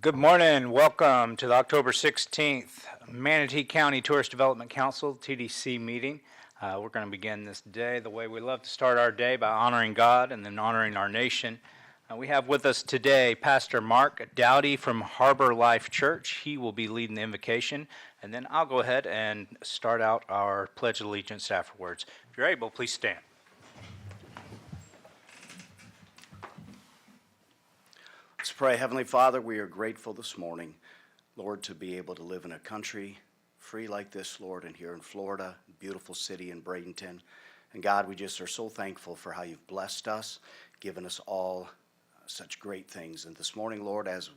Good morning. Welcome to the October 16th Manatee County Tourist Development Council, TDC meeting. We're going to begin this day the way we love to start our day, by honoring God and then honoring our nation. We have with us today Pastor Mark Dowdy from Harbor Life Church. He will be leading the invocation, and then I'll go ahead and start out our Pledge of Allegiance afterwards. If you're able, please stand. Let's pray. Heavenly Father, we are grateful this morning, Lord, to be able to live in a country free like this, Lord, and here in Florida, beautiful city in Bradenton. And God, we just are so thankful for how you've blessed us, given us all such great things. And this morning, Lord, as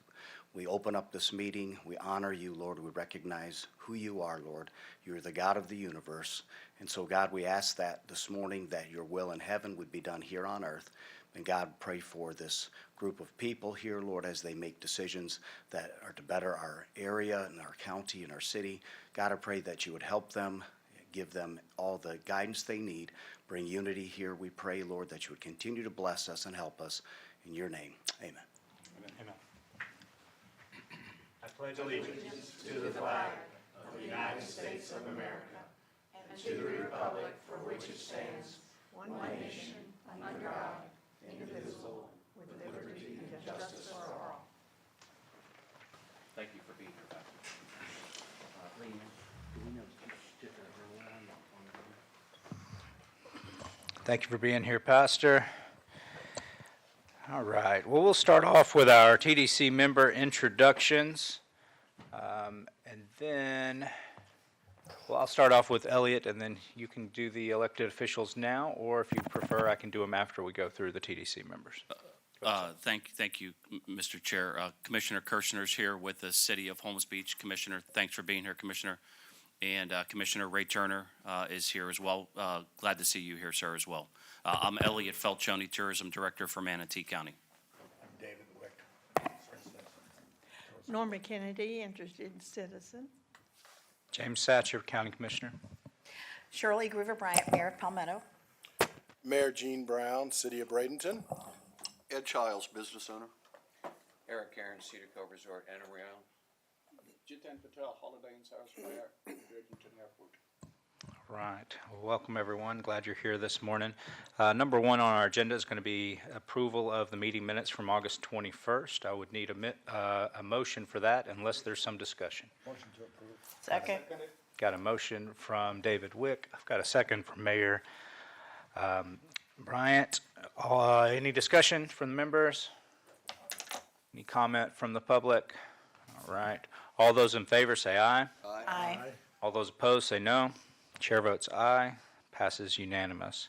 we open up this meeting, we honor you, Lord. We recognize who you are, Lord. You're the God of the universe. And so, God, we ask that this morning that your will in heaven would be done here on earth. And God, pray for this group of people here, Lord, as they make decisions that are to better our area and our county and our city. God, I pray that you would help them, give them all the guidance they need, bring unity here. We pray, Lord, that you would continue to bless us and help us. In your name, amen. Amen. I pledge allegiance to the flag of the United States of America and to the republic for which it stands, one nation, under God, indivisible, with liberty and justice for all. Thank you for being here, Pastor. Thank you for being here, Pastor. All right. Well, we'll start off with our TDC member introductions. And then, well, I'll start off with Elliot, and then you can do the elected officials now, or if you prefer, I can do them after we go through the TDC members. Thank you, Mr. Chair. Commissioner Kirshner's here with the City of Holmes Beach. Commissioner, thanks for being here, Commissioner. And Commissioner Ray Turner is here as well. Glad to see you here, sir, as well. I'm Elliot Felchoni, Tourism Director for Manatee County. I'm David Wick. Norma Kennedy, interested citizen. James Satcher, County Commissioner. Shirley Groover Bryant, Mayor of Palmetto. Mayor Gene Brown, City of Bradenton. Ed Childs, business owner. Eric Aaron, Cedar Cove Resort, and around. Jitan Patel, Holiday Inn South Square, Bradenton Airport. All right. Well, welcome, everyone. Glad you're here this morning. Number one on our agenda is going to be approval of the meeting minutes from August 21st. I would need a motion for that unless there's some discussion. Motion to approve. Second. Got a motion from David Wick. I've got a second from Mayor Bryant. Any discussion from the members? Any comment from the public? All right. All those in favor say aye. Aye. All those opposed say no. Chair votes aye. Passes unanimous.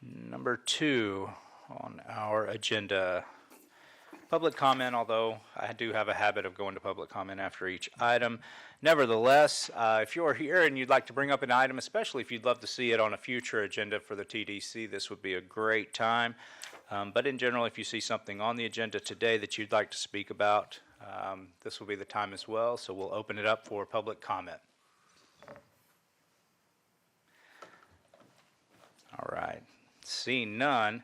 Number two on our agenda, public comment, although I do have a habit of going to public comment after each item. Nevertheless, if you're here and you'd like to bring up an item, especially if you'd love to see it on a future agenda for the TDC, this would be a great time. But in general, if you see something on the agenda today that you'd like to speak about, this will be the time as well, so we'll open it up for public comment. All right, seeing none.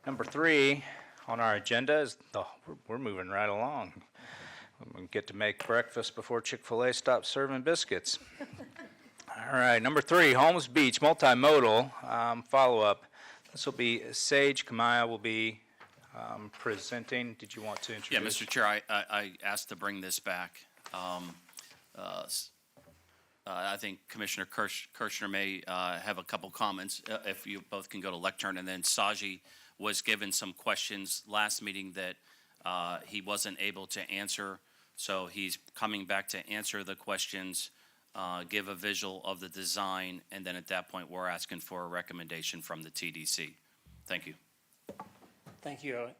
Number three on our agenda is, we're moving right along. We get to make breakfast before Chick-fil-A stops serving biscuits. All right, number three, Holmes Beach Multimodal follow-up. This will be Sage Kamaya will be presenting. Did you want to introduce? Yeah, Mr. Chair, I asked to bring this back. I think Commissioner Kirshner may have a couple comments, if you both can go to lectern. And then Saji was given some questions last meeting that he wasn't able to answer. So he's coming back to answer the questions, give a visual of the design, and then at that point, we're asking for a recommendation from the TDC. Thank you. Thank you, Elliot.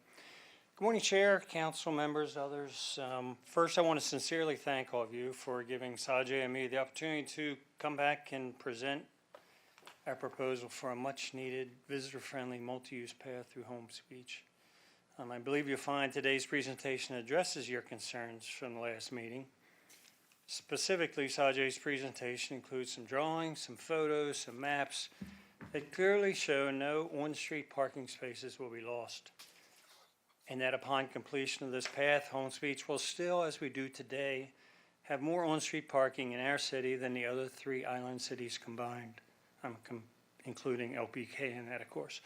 Good morning, Chair, Council members, others. First, I want to sincerely thank all of you for giving Sajay and me the opportunity to come back and present our proposal for a much-needed, visitor-friendly, multi-use path through Holmes Beach. I believe you'll find today's presentation addresses your concerns from the last meeting. Specifically, Sajay's presentation includes some drawings, some photos, some maps that clearly show no on-street parking spaces will be lost. and that upon completion of this path, Holmes Beach will still, as we do today, have more on-street parking in our city than the other 3 island cities combined. Including LPK in that, of course.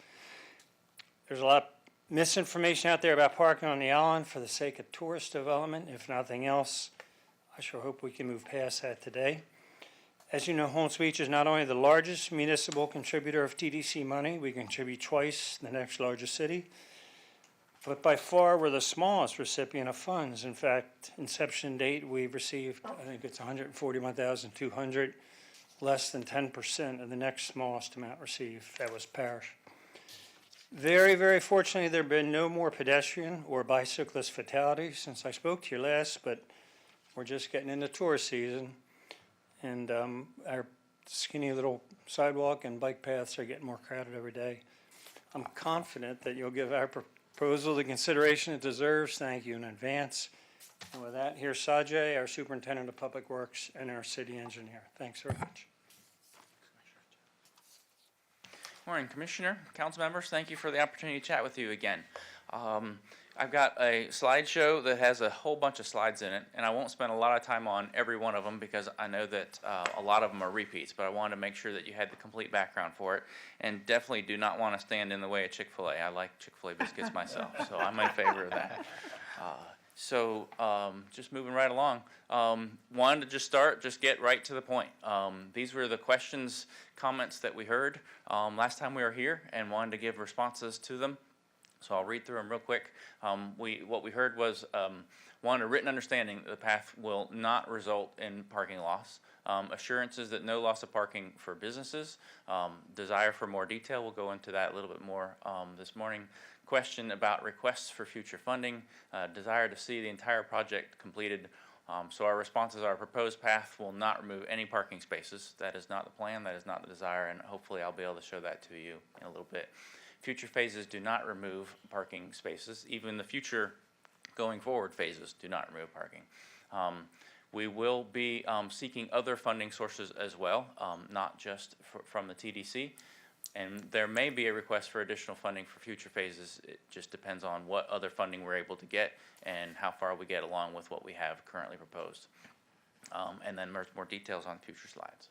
There's a lot of misinformation out there about parking on the island for the sake of tourist development. If nothing else, I sure hope we can move past that today. As you know, Holmes Beach is not only the largest municipal contributor of TDC money, we contribute twice the next largest city, but by far we're the smallest recipient of funds. In fact, inception date, we've received, I think it's $141,200, less than 10% of the next smallest amount received. That was Parish. Very, very fortunately, there have been no more pedestrian or bicyclist fatalities since I spoke to you last, but we're just getting into tourist season, and our skinny little sidewalk and bike paths are getting more crowded every day. I'm confident that you'll give our proposal the consideration it deserves. Thank you in advance. And with that, here's Sajay, our Superintendent of Public Works, and our City Engineer. Thanks very much. Morning, Commissioner, council members. Thank you for the opportunity to chat with you again. I've got a slideshow that has a whole bunch of slides in it, and I won't spend a lot of time on every one of them because I know that a lot of them are repeats, but I wanted to make sure that you had the complete background for it, and definitely do not want to stand in the way of Chick-fil-A. I like Chick-fil-A biscuits myself, so I'm in favor of that. So just moving right along, wanted to just get right to the point. These were the questions, comments that we heard last time we were here, and wanted to give responses to them. So I'll read through them real quick. What we heard was one, a written understanding that the path will not result in parking loss. Assurances that no loss of parking for businesses. Desire for more detail. We'll go into that a little bit more this morning. Question about requests for future funding, desire to see the entire project completed. So our responses are: our proposed path will not remove any parking spaces. That is not the plan, that is not the desire, and hopefully I'll be able to show that to you in a little bit. Future phases do not remove parking spaces. Even the future going forward phases do not remove parking. We will be seeking other funding sources as well, not just from the TDC. And there may be a request for additional funding for future phases. It just depends on what other funding we're able to get and how far we get along with what we have currently proposed. And then there's more details on future slides.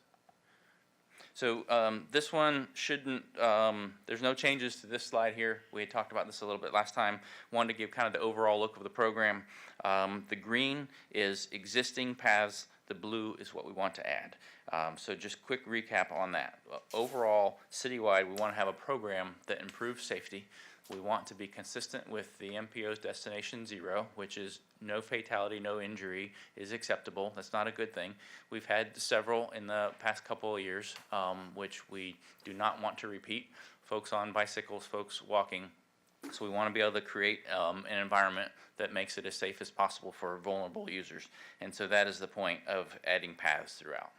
So this one shouldn't, there's no changes to this slide here. We had talked about this a little bit last time. Wanted to give kind of the overall look of the program. The green is existing paths. The blue is what we want to add. So just quick recap on that. Overall, citywide, we want to have a program that improves safety. We want to be consistent with the MPO's Destination Zero, which is no fatality, no injury is acceptable. That's not a good thing. We've had several in the past couple of years, which we do not want to repeat. Folks on bicycles, folks walking. So we want to be able to create an environment that makes it as safe as possible for vulnerable users. And so that is the point of adding paths throughout.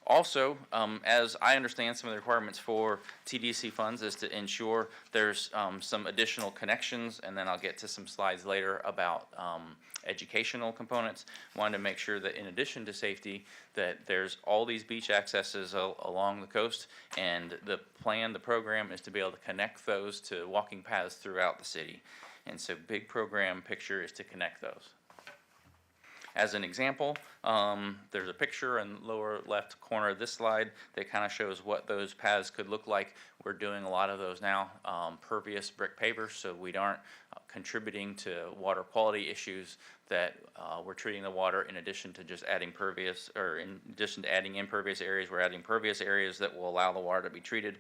Also, as I understand, some of the requirements for TDC funds is to ensure there's some additional connections, and then I'll get to some slides later about educational components. Wanted to make sure that in addition to safety, that there's all these beach accesses along the coast, and the program is to be able to connect those to walking paths throughout the city. And so big program picture is to connect those. As an example, there's a picture in the lower left corner of this slide that kind of shows what those paths could look like. We're doing a lot of those now, pervious brick pavers, so we aren't contributing to water quality issues, that we're treating the water in addition to just adding pervious, or in addition to adding impervious areas, we're adding pervious areas that will allow the water to be treated.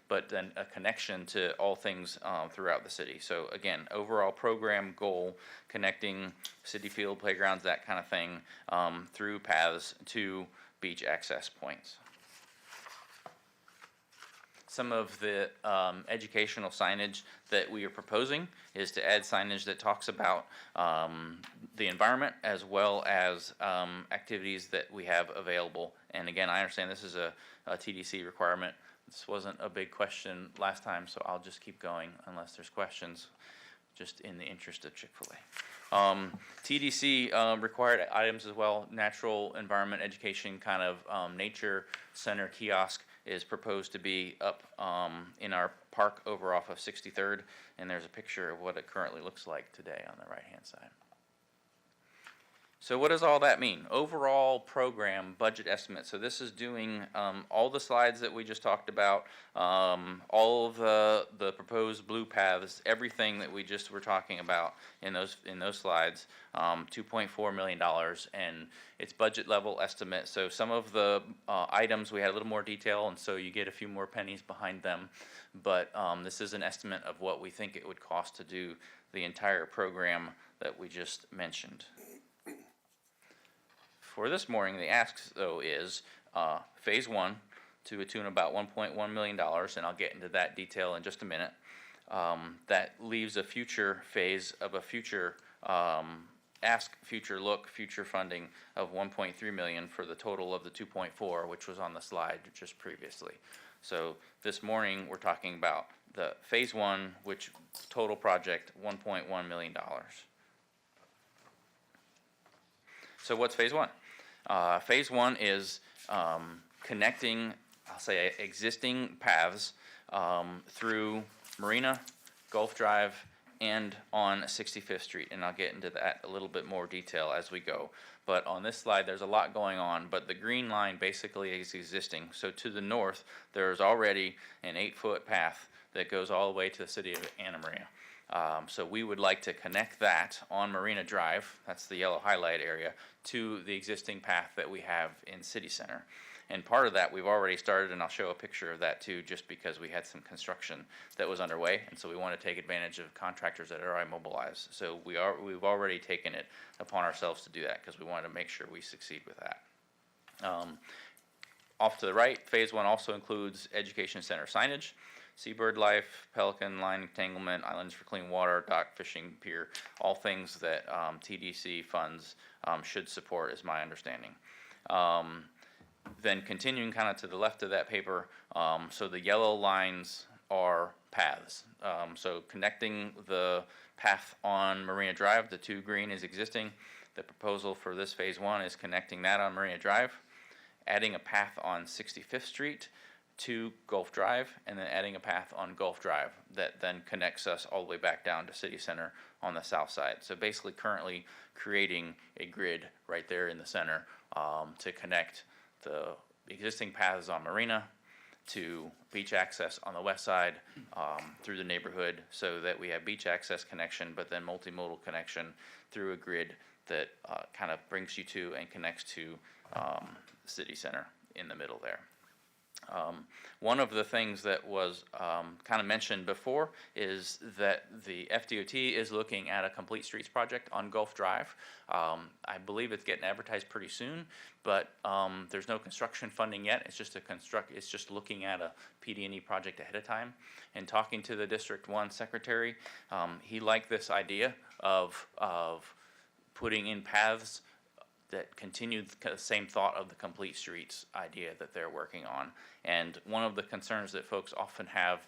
But then a connection to all things throughout the city. So again, overall program goal, connecting city field, playgrounds, that kind of thing, through paths to beach access points. Some of the educational signage that we are proposing is to add signage that talks about the environment as well as activities that we have available. And again, I understand this is a TDC requirement. This wasn't a big question last time, so I'll just keep going unless there's questions, just in the interest of Chick-fil-A. TDC required items as well, natural environment education, kind of nature center kiosk is proposed to be up in our park over off of 63rd, and there's a picture of what it currently looks like today on the right-hand side. So what does all that mean? Overall program budget estimate. So this is doing all the slides that we just talked about, all of the proposed blue paths, everything that we just were talking about in those slides. $2.4 million, and it's budget level estimate. So some of the items we had a little more detail, and so you get a few more pennies behind them. But this is an estimate of what we think it would cost to do the entire program that we just mentioned. For this morning, the ask, though, is Phase 1 to a tune of about $1.1 million, and I'll get into that detail in just a minute. That leaves a future phase of a future ask, future look, future funding of $1.3 million for the total of the 2.4, which was on the slide just previously. So this morning, we're talking about the Phase 1, which total project $1.1 million. So what's Phase 1? Phase 1 is connecting, I'll say, existing paths through Marina, Gulf Drive, and on 65th Street, and I'll get into that a little bit more detail as we go. But on this slide, there's a lot going on, but the green line basically is existing. So to the north, there's already an 8-foot path that goes all the way to the city of Anna Maria. So we would like to connect that on Marina Drive, that's the yellow highlight area, to the existing path that we have in City Center. And part of that we've already started, and I'll show a picture of that too, just because we had some construction that was underway, and so we want to take advantage of contractors that are already mobilized. So we've already taken it upon ourselves to do that, because we wanted to make sure we succeed with that. Off to the right, Phase 1 also includes Education Center signage, Seabird Life, Pelican Line Entanglement, Islands for Clean Water, Dock Fishing Pier, all things that TDC funds should support, is my understanding. Then continuing kind of to the left of that paper, so the yellow lines are paths. So connecting the path on Marina Drive, the 2 green is existing. The proposal for this Phase 1 is connecting that on Marina Drive, adding a path on 65th Street to Gulf Drive, and then adding a path on Gulf Drive that then connects us all the way back down to City Center on the south side. So basically currently creating a grid right there in the center to connect the existing paths on Marina to beach access on the west side through the neighborhood, so that we have beach access connection, but then multimodal connection through a grid that kind of brings you to and connects to City Center in the middle there. One of the things that was kind of mentioned before is that the FDOT is looking at a complete streets project on Gulf Drive. I believe it's getting advertised pretty soon, but there's no construction funding yet. It's just looking at a PD&E project ahead of time. And talking to the District 1 secretary, he liked this idea of putting in paths that continued the same thought of the complete streets idea that they're working on. And one of the concerns that folks often have,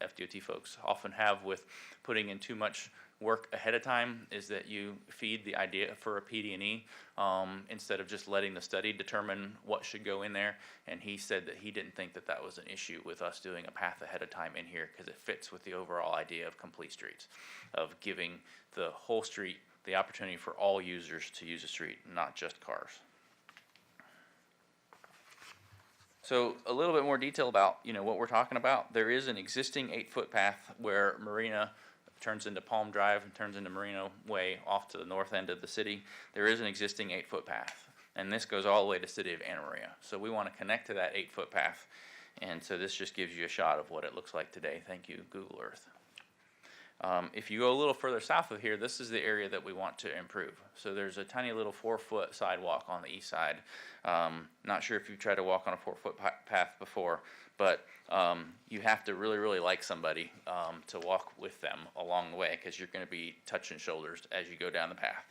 FDOT folks often have with putting in too much work ahead of time, is that you feed the idea for a PD&E instead of just letting the study determine what should go in there. And he said that he didn't think that that was an issue with us doing a path ahead of time in here, because it fits with the overall idea of complete streets, of giving the whole street the opportunity for all users to use the street, not just cars. So a little bit more detail about what we're talking about. There is an existing 8-foot path where Marina turns into Palm Drive and turns into Marina Way off to the north end of the city. There is an existing 8-foot path, and this goes all the way to the city of Anna Maria. So we want to connect to that 8-foot path, and so this just gives you a shot of what it looks like today. Thank you, Google Earth. If you go a little further south of here, this is the area that we want to improve. So there's a tiny little 4-foot sidewalk on the east side. Not sure if you've tried to walk on a 4-foot path before, but you have to really, really like somebody to walk with them along the way, because you're going to be touching shoulders as you go down the path.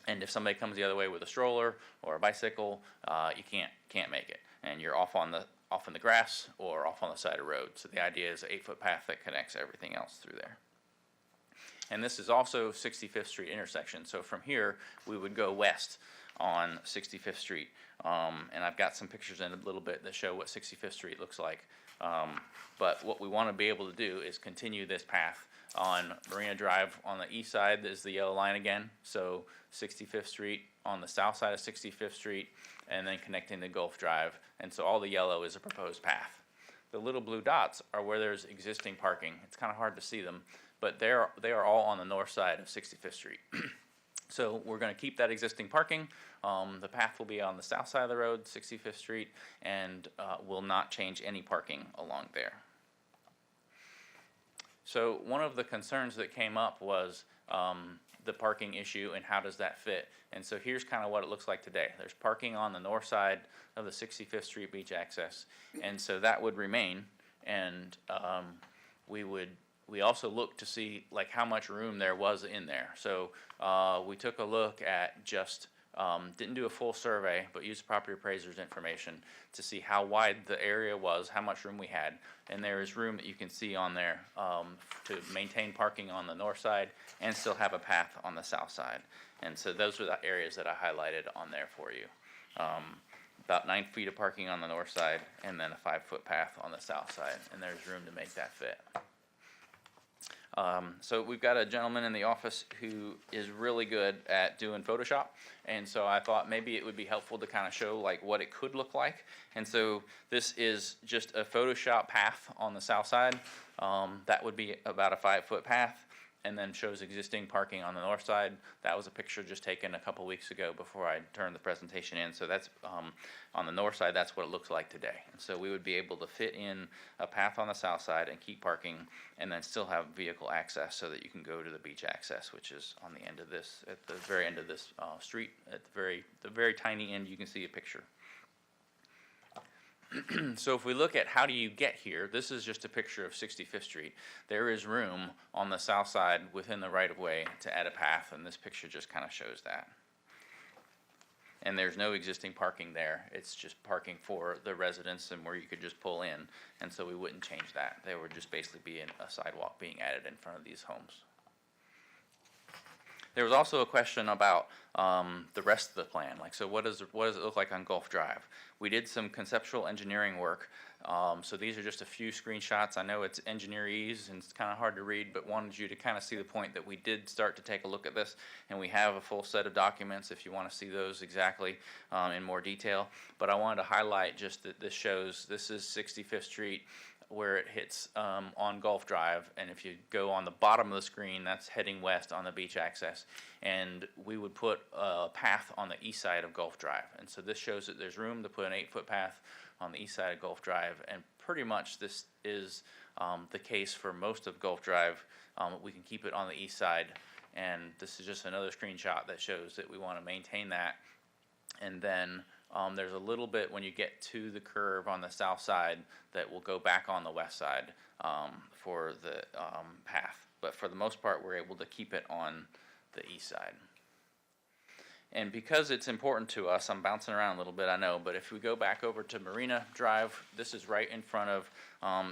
And if somebody comes the other way with a stroller or a bicycle, you can't make it, and you're off in the grass or off on the side of the road. So the idea is an 8-foot path that connects everything else through there. And this is also 65th Street intersection. So from here, we would go west on 65th Street. And I've got some pictures in a little bit that show what 65th Street looks like. But what we want to be able to do is continue this path on Marina Drive. On the east side is the yellow line again, so 65th Street on the south side of 65th Street, and then connecting to Gulf Drive. And so all the yellow is a proposed path. The little blue dots are where there's existing parking. It's kind of hard to see them, but they are all on the north side of 65th Street. So we're going to keep that existing parking. The path will be on the south side of the road, 65th Street, and will not change any parking along there. So one of the concerns that came up was the parking issue and how does that fit. And so here's kind of what it looks like today. There's parking on the north side of the 65th Street beach access, and so that would remain. And we also looked to see like how much room there was in there. So we took a look at just, didn't do a full survey, but used property appraiser's information to see how wide the area was, how much room we had. And there is room that you can see on there to maintain parking on the north side and still have a path on the south side. And so those are the areas that I highlighted on there for you. About 9 feet of parking on the north side and then a 5-foot path on the south side. And there's room to make that fit. So we've got a gentleman in the office who is really good at doing Photoshop, and so I thought maybe it would be helpful to kind of show like what it could look like. And so this is just a Photoshop path on the south side. That would be about a 5-foot path, and then shows existing parking on the north side. That was a picture just taken a couple weeks ago before I turned the presentation in. So that's on the north side, that's what it looks like today. And so we would be able to fit in a path on the south side and keep parking and then still have vehicle access so that you can go to the beach access, which is on the end of this, at the very end of this street, at the very tiny end, you can see a picture. So if we look at how do you get here, this is just a picture of 65th Street. There is room on the south side within the right-of-way to add a path, and this picture just kind of shows that. And there's no existing parking there. It's just parking for the residents and where you could just pull in, and so we wouldn't change that. There would just basically be a sidewalk being added in front of these homes. There was also a question about the rest of the plan. Like, so what does it look like on Gulf Drive? We did some conceptual engineering work. So these are just a few screenshots. I know it's engineerese and it's kind of hard to read, but wanted you to kind of see the point that we did start to take a look at this, and we have a full set of documents if you want to see those exactly in more detail. But I wanted to highlight just that this shows, this is 65th Street, where it hits on Gulf Drive, and if you go on the bottom of the screen, that's heading west on the beach access, and we would put a path on the east side of Gulf Drive. And so this shows that there's room to put an 8-foot path on the east side of Gulf Drive, and pretty much this is the case for most of Gulf Drive. We can keep it on the east side, and this is just another screenshot that shows that we want to maintain that. And then there's a little bit when you get to the curve on the south side that will go back on the west side for the path. But for the most part, we're able to keep it on the east side. And because it's important to us, I'm bouncing around a little bit, I know, but if we go back over to Marina Drive, this is right in front of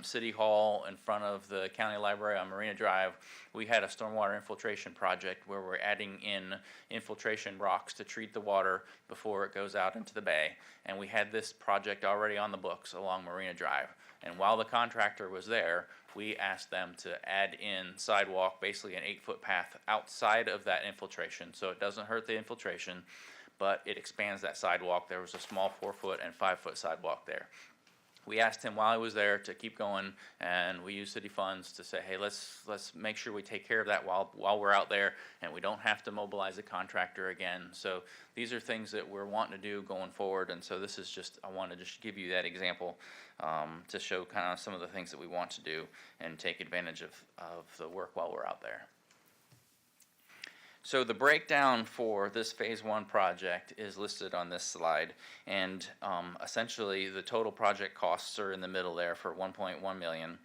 City Hall, in front of the county library on Marina Drive. We had a stormwater infiltration project where we're adding in infiltration rocks to treat the water before it goes out into the bay. And we had this project already on the books along Marina Drive. And while the contractor was there, we asked them to add in sidewalk, basically an 8-foot path outside of that infiltration, so it doesn't hurt the infiltration, but it expands that sidewalk. There was a small 4-foot and 5-foot sidewalk there. We asked him while he was there to keep going, and we used city funds to say, hey, let's make sure we take care of that while we're out there, and we don't have to mobilize a contractor again. So these are things that we're wanting to do going forward, and so this is just, I want to just give you that example to show kind of some of the things that we want to do and take advantage of the work while we're out there. So the breakdown for this phase 1 project is listed on this slide, and essentially the total project costs are in the middle there for $1.1 million.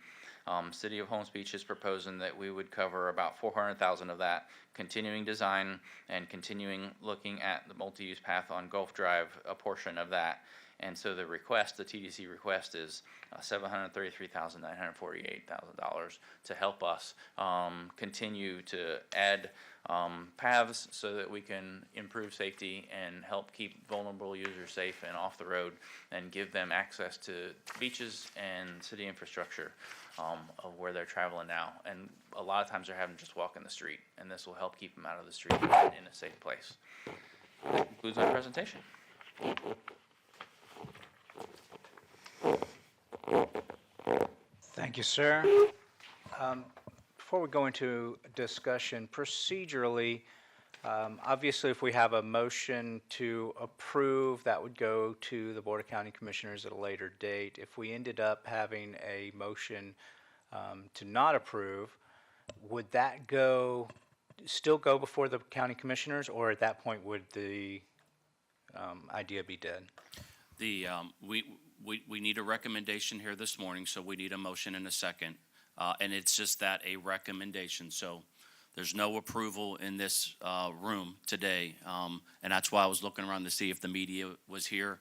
City of Holmes Beach is proposing that we would cover about $400,000 of that, continuing design and continuing looking at the multi-use path on Gulf Drive, a portion of that. And so the request, the TDC request, is $733,948,000 to help us continue to add paths so that we can improve safety and help keep vulnerable users safe and off the road and give them access to beaches and city infrastructure of where they're traveling now. And a lot of times they're having to just walk in the street, and this will help keep them out of the street and in a safe place. That concludes my presentation. Thank you, sir. Before we go into discussion procedurally, obviously, if we have a motion to approve, that would go to the Board of County Commissioners at a later date. If we ended up having a motion to not approve, would that still go before the county commissioners, or at that point would the idea be dead? We need a recommendation here this morning, so we need a motion and a second. And it's just that, a recommendation. So there's no approval in this room today. And that's why I was looking around to see if the media was here,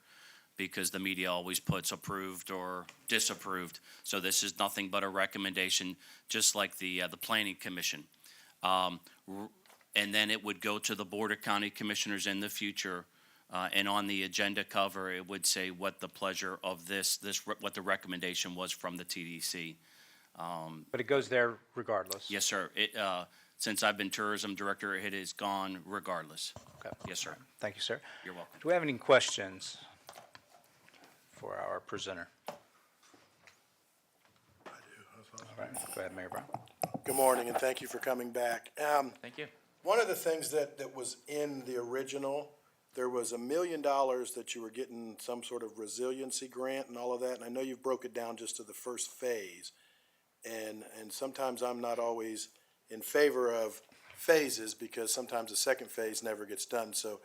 because the media always puts approved or disapproved. So this is nothing but a recommendation, just like the Planning Commission. And then it would go to the Board of County Commissioners in the future. And on the agenda cover, it would say what the pleasure of what the recommendation was from the TDC. But it goes there regardless? Yes, sir. Since I've been tourism director, it has gone regardless. Okay. Yes, sir. Thank you, sir. You're welcome. Do we have any questions for our presenter? All right, go ahead, Mayor Brown. Good morning, and thank you for coming back. Thank you. One of the things that was in the original, there was $1 million that you were getting some sort of resiliency grant and all of that, and I know you've broke it down just to the first phase. And sometimes I'm not always in favor of phases, because sometimes the second phase never gets done. So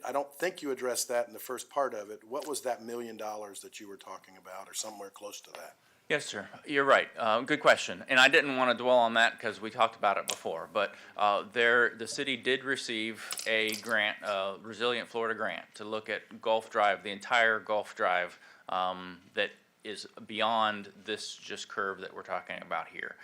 I don't think you addressed that in the first part of it. What was that $1 million that you were talking about, or somewhere close to that? Yes, sir. You're right. Good question. And I didn't want to dwell on that because we talked about it before. But the city did receive a grant, Resilient Florida grant, to look at Gulf Drive, the entire Gulf Drive that is beyond this just curve that we're talking about here.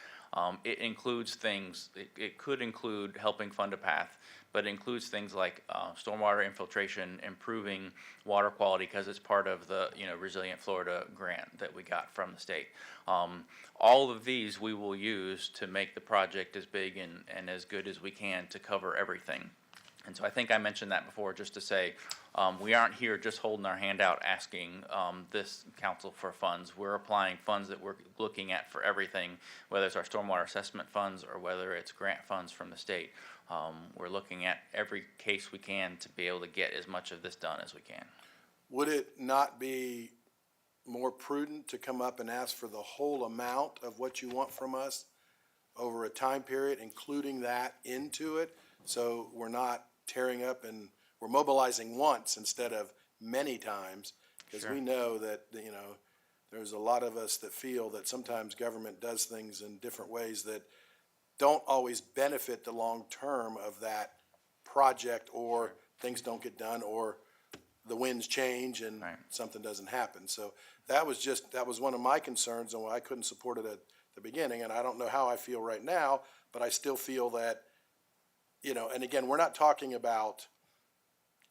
It includes things, it could include helping fund a path, but it includes things like stormwater infiltration, improving water quality, because it's part of the Resilient Florida grant that we got from the state. All of these we will use to make the project as big and as good as we can to cover everything. And so I think I mentioned that before, just to say, we aren't here just holding our hand out asking this council for funds. We're applying funds that we're looking at for everything, whether it's our stormwater assessment funds or whether it's grant funds from the state. We're looking at every case we can to be able to get as much of this done as we can. Would it not be more prudent to come up and ask for the whole amount of what you want from us over a time period, including that into it, so we're not tearing up and we're mobilizing once instead of many times? Because we know that, there's a lot of us that feel that sometimes government does things in different ways that don't always benefit the long term of that project, or things don't get done, or the winds change and something doesn't happen. So that was one of my concerns, and why I couldn't support it at the beginning. And I don't know how I feel right now, but I still feel that, and again, we're not talking about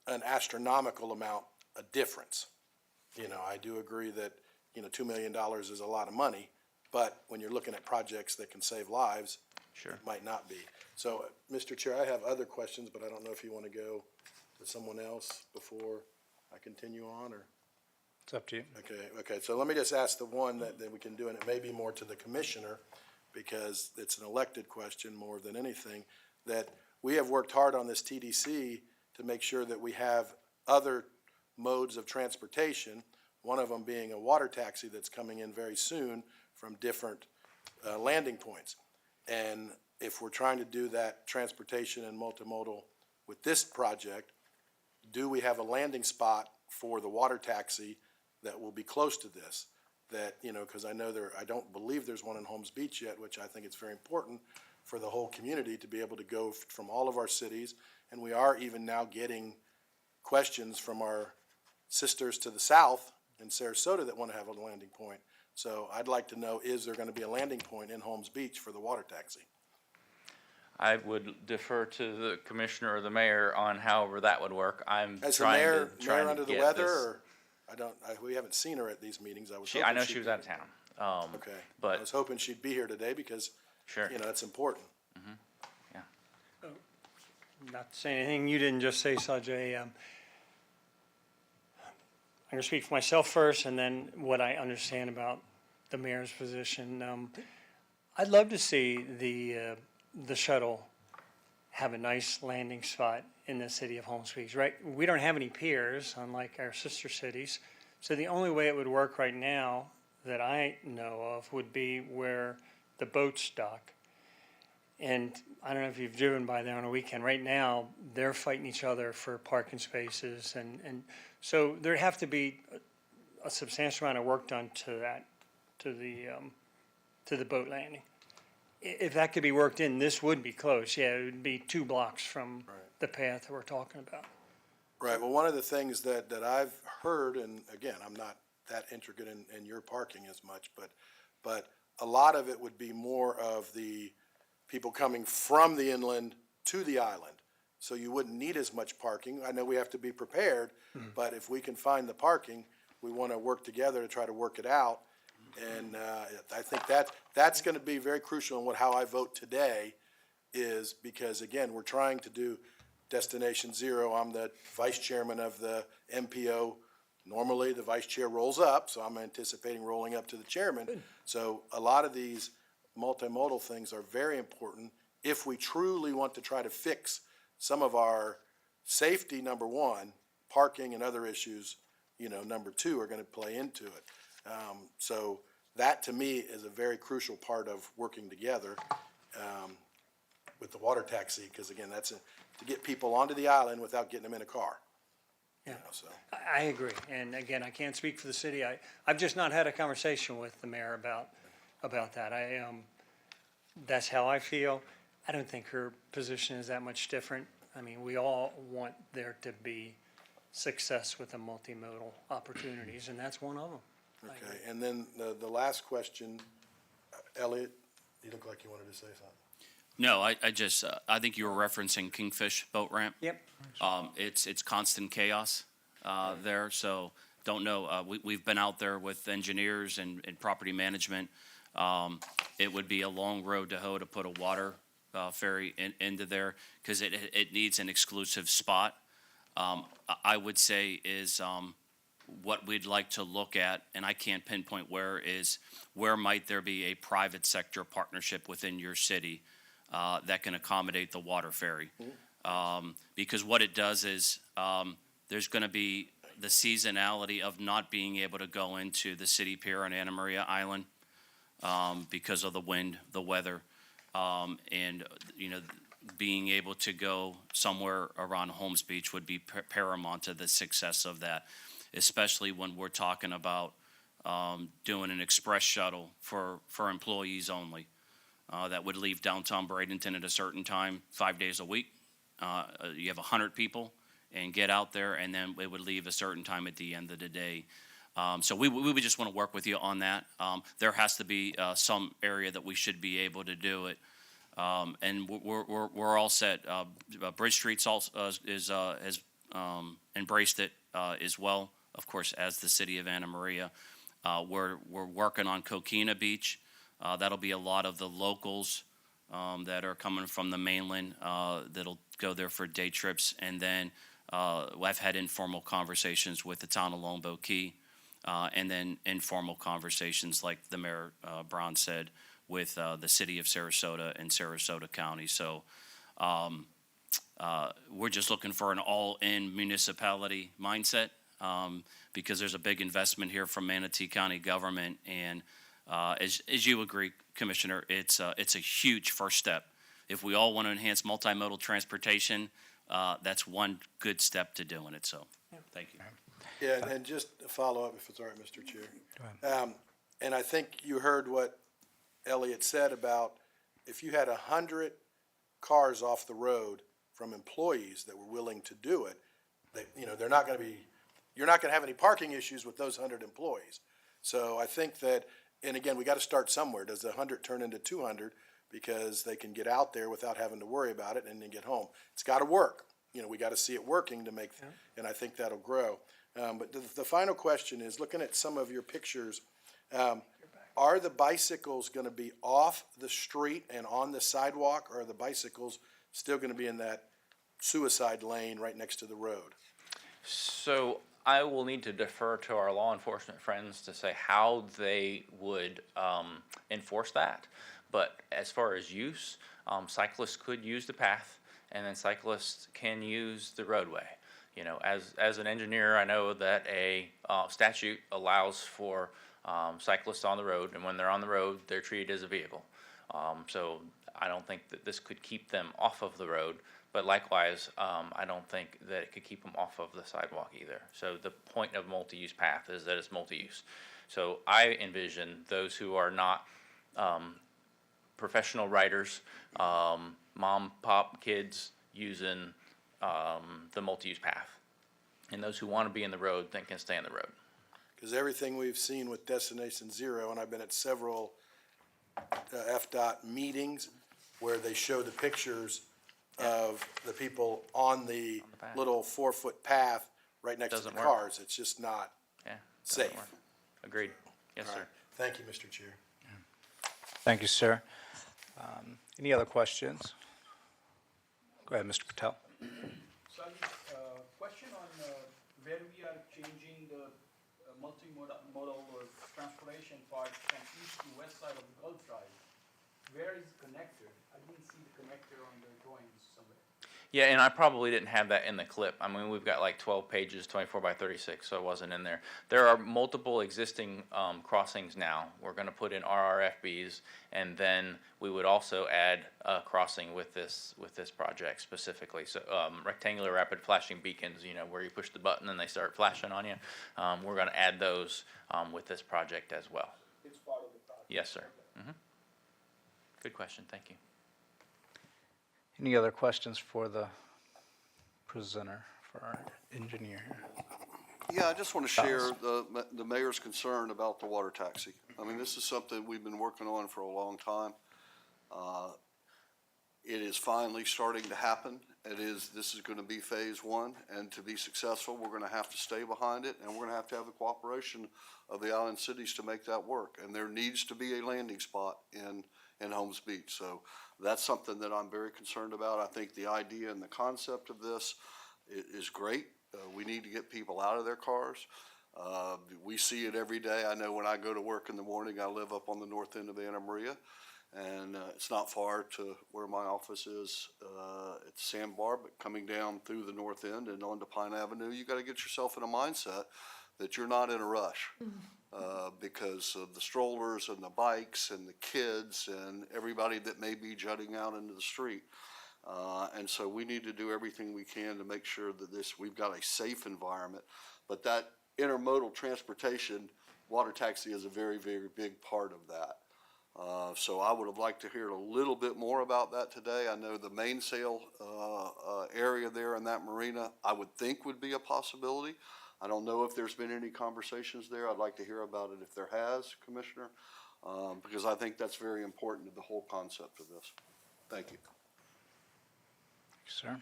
an astronomical amount of difference. I do agree that, $2 million is a lot of money, but when you're looking at projects that can save lives, Sure. it might not be. So, Mr. Chair, I have other questions, but I don't know if you want to go to someone else before I continue on, or? It's up to you. Okay, so let me just ask the one that we can do, and it may be more to the commissioner, because it's an elected question more than anything, that we have worked hard on this TDC to make sure that we have other modes of transportation, one of them being a water taxi that's coming in very soon from different landing points. And if we're trying to do that transportation and multimodal with this project, do we have a landing spot for the water taxi that will be close to this? That, because I know I don't believe there's one in Holmes Beach yet, which I think it's very important for the whole community to be able to go from all of our cities. And we are even now getting questions from our sisters to the south in Sarasota that want to have a landing point. So I'd like to know, is there going to be a landing point in Holmes Beach for the water taxi? I would defer to the commissioner or the mayor on however that would work. I'm As the trying mayor, to, trying mayor to under the get weather, this- or, we haven't seen her at these meetings. I was She, hoping I know she'd she was be- out of town. Okay. I but- was hoping she'd be here today because, Sure. you know, it's important. Not to say anything you didn't just say, Sajay. I'm going to speak for myself first and then what I understand about the mayor's position. I'd love to see the shuttle have a nice landing spot in the city of Holmes Beach, right? We don't have any piers, unlike our sister cities. So the only way it would work right now that I know of would be where the boats dock. And I don't know if you've driven by there on a weekend. Right now, they're fighting each other for parking spaces. And so there'd have to be a substantial amount of work done to that, to the boat landing. If that could be worked in, this would be close. Yeah, it would be 2 blocks from the path that we're talking about. Right, well, one of the things that I've heard, and again, I'm not that intricate in your parking as much, but a lot of it would be more of the people coming from the inland to the island. So you wouldn't need as much parking. I know we have to be prepared, but if we can find the parking, we want to work together to try to work it out. And I think that's going to be very crucial in how I vote today is because, again, we're trying to do Destination Zero. I'm the vice chairman of the MPO. Normally, the vice chair rolls up, so I'm anticipating rolling up to the chairman. So a lot of these multimodal things are very important if we truly want to try to fix some of our safety, number one, parking and other issues, number two, are going to play into it. So that, to me, is a very crucial part of working together with the water taxi, because again, that's to get people onto the island without getting them in a car. Yeah. So, I agree. And again, I can't speak for the city. I've just not had a conversation with the mayor about that. That's how I feel. I don't think her position is that much different. I mean, we all want there to be success with the multimodal opportunities, and that's one of them. okay, and then the last question, Elliot, you look like you wanted to say something. No, I just, I think you were referencing Kingfish Boat Ramp. Yep. It's constant chaos there, so don't know. We've been out there with engineers and property management. It would be a long road to hoe to put a water ferry into there because it needs an exclusive spot. I would say is what we'd like to look at, and I can't pinpoint where might there be a private sector partnership within your city that can accommodate the water ferry. Because what it does is there's going to be the seasonality of not being able to go into the city pier on Anna Maria Island because of the wind, the weather, and being able to go somewhere around Holmes Beach would be paramount to the success of that, especially when we're talking about doing an express shuttle for employees only. That would leave downtown Bradenton at a certain time, 5 days a week. You have 100 people and get out there, and then it would leave a certain time at the end of the day. So we would just want to work with you on that. There has to be some area that we should be able to do it. And we're all set. Bridge Street's also has embraced it as well, of course, as the city of Anna Maria. We're working on Coquina Beach. That'll be a lot of the locals that are coming from the mainland that'll go there for day trips. And then I've had informal conversations with the town of Longboat Key, and then informal conversations, like the Mayor Brown said, with the city of Sarasota and Sarasota County. So we're just looking for an all-in municipality mindset because there's a big investment here from Manatee County government. And as you agree, Commissioner, it's a huge first step. If we all want to enhance multimodal transportation, that's one good step to doing it. So, thank you. Yeah, and just to follow up, if it's all right, Mr. Chair. And I think you heard what Elliot said about if you had 100 cars off the road from employees that were willing to do it, they're not going to be, you're not going to have any parking issues with those 100 employees. So I think that, and again, we got to start somewhere. Does the 100 turn into 200? because they can get out there without having to worry about it and then get home. It's gotta work. You know, we gotta see it working to make, and I think that'll grow. But the final question is, looking at some of your pictures, are the bicycles gonna be off the street and on the sidewalk, or are the bicycles still gonna be in that suicide lane right next to the road? So I will need to defer to our law enforcement friends to say how they would enforce that. But as far as use, cyclists could use the path, and then cyclists can use the roadway. You know, as an engineer, I know that a statute allows for cyclists on the road, and when they're on the road, they're treated as a vehicle. So I don't think that this could keep them off of the road, but likewise, I don't think that it could keep them off of the sidewalk either. So the point of multi-use path is that it's multi-use. So I envision those who are not professional riders, mom, pop, kids using the multi-use path. And those who want to be in the road then can stay in the road. Because everything we've seen with Destination Zero, and I've been at several FDOT meetings where they show the pictures of the people on the path. little 4-foot path right next to the Doesn't work. cars. It's just not Yeah. doesn't safe. work. Agreed. Yes, All sir. right. Thank you, Mr. Chair. Thank you, sir. Any other questions? Go ahead, Mr. Patel. So, question on where we are changing the multimodal transportation part from east to west side of the Gulf Drive. Where is the connector? I didn't see the connector on the drawings somewhere. Yeah, and I probably didn't have that in the clip. I mean, we've got like 12 pages, 24 by 36, so it wasn't in there. There are multiple existing crossings now. We're going to put in RRFBs, and then we would also add a crossing with this project specifically. So rectangular rapid flashing beacons, you know, where you push the button and they start flashing on you. We're going to add those with this project as well. It's part of the project. Yes, sir. Good question. Thank you. Any other questions for the presenter, for our engineer? Yeah, I just want to share the mayor's concern about the water taxi. I mean, this is something we've been working on for a long time. It is finally starting to happen. This is going to be phase one, and to be successful, we're going to have to stay behind it, and we're going to have the cooperation of the island cities to make that work. And there needs to be a landing spot in Holmes Beach. So that's something that I'm very concerned about. I think the idea and the concept of this is great. We need to get people out of their cars. We see it every day. I know when I go to work in the morning, I live up on the north end of Anna Maria, and it's not far to where my office is at Sandbar, but coming down through the north end and onto Pine Avenue, you got to get yourself in a mindset that you're not in a rush. Because of the strollers and the bikes and the kids and everybody that may be jutting out into the street. And so we need to do everything we can to make sure that we've got a safe environment. But that intermodal transportation, water taxi is a very, very big part of that. So I would have liked to hear a little bit more about that today. I know the mainsail area there in that marina, I would think would be a possibility. I don't know if there's been any conversations there. I'd like to hear about it if there has, Commissioner, because I think that's very important to the whole concept of this. Thank you. Sir?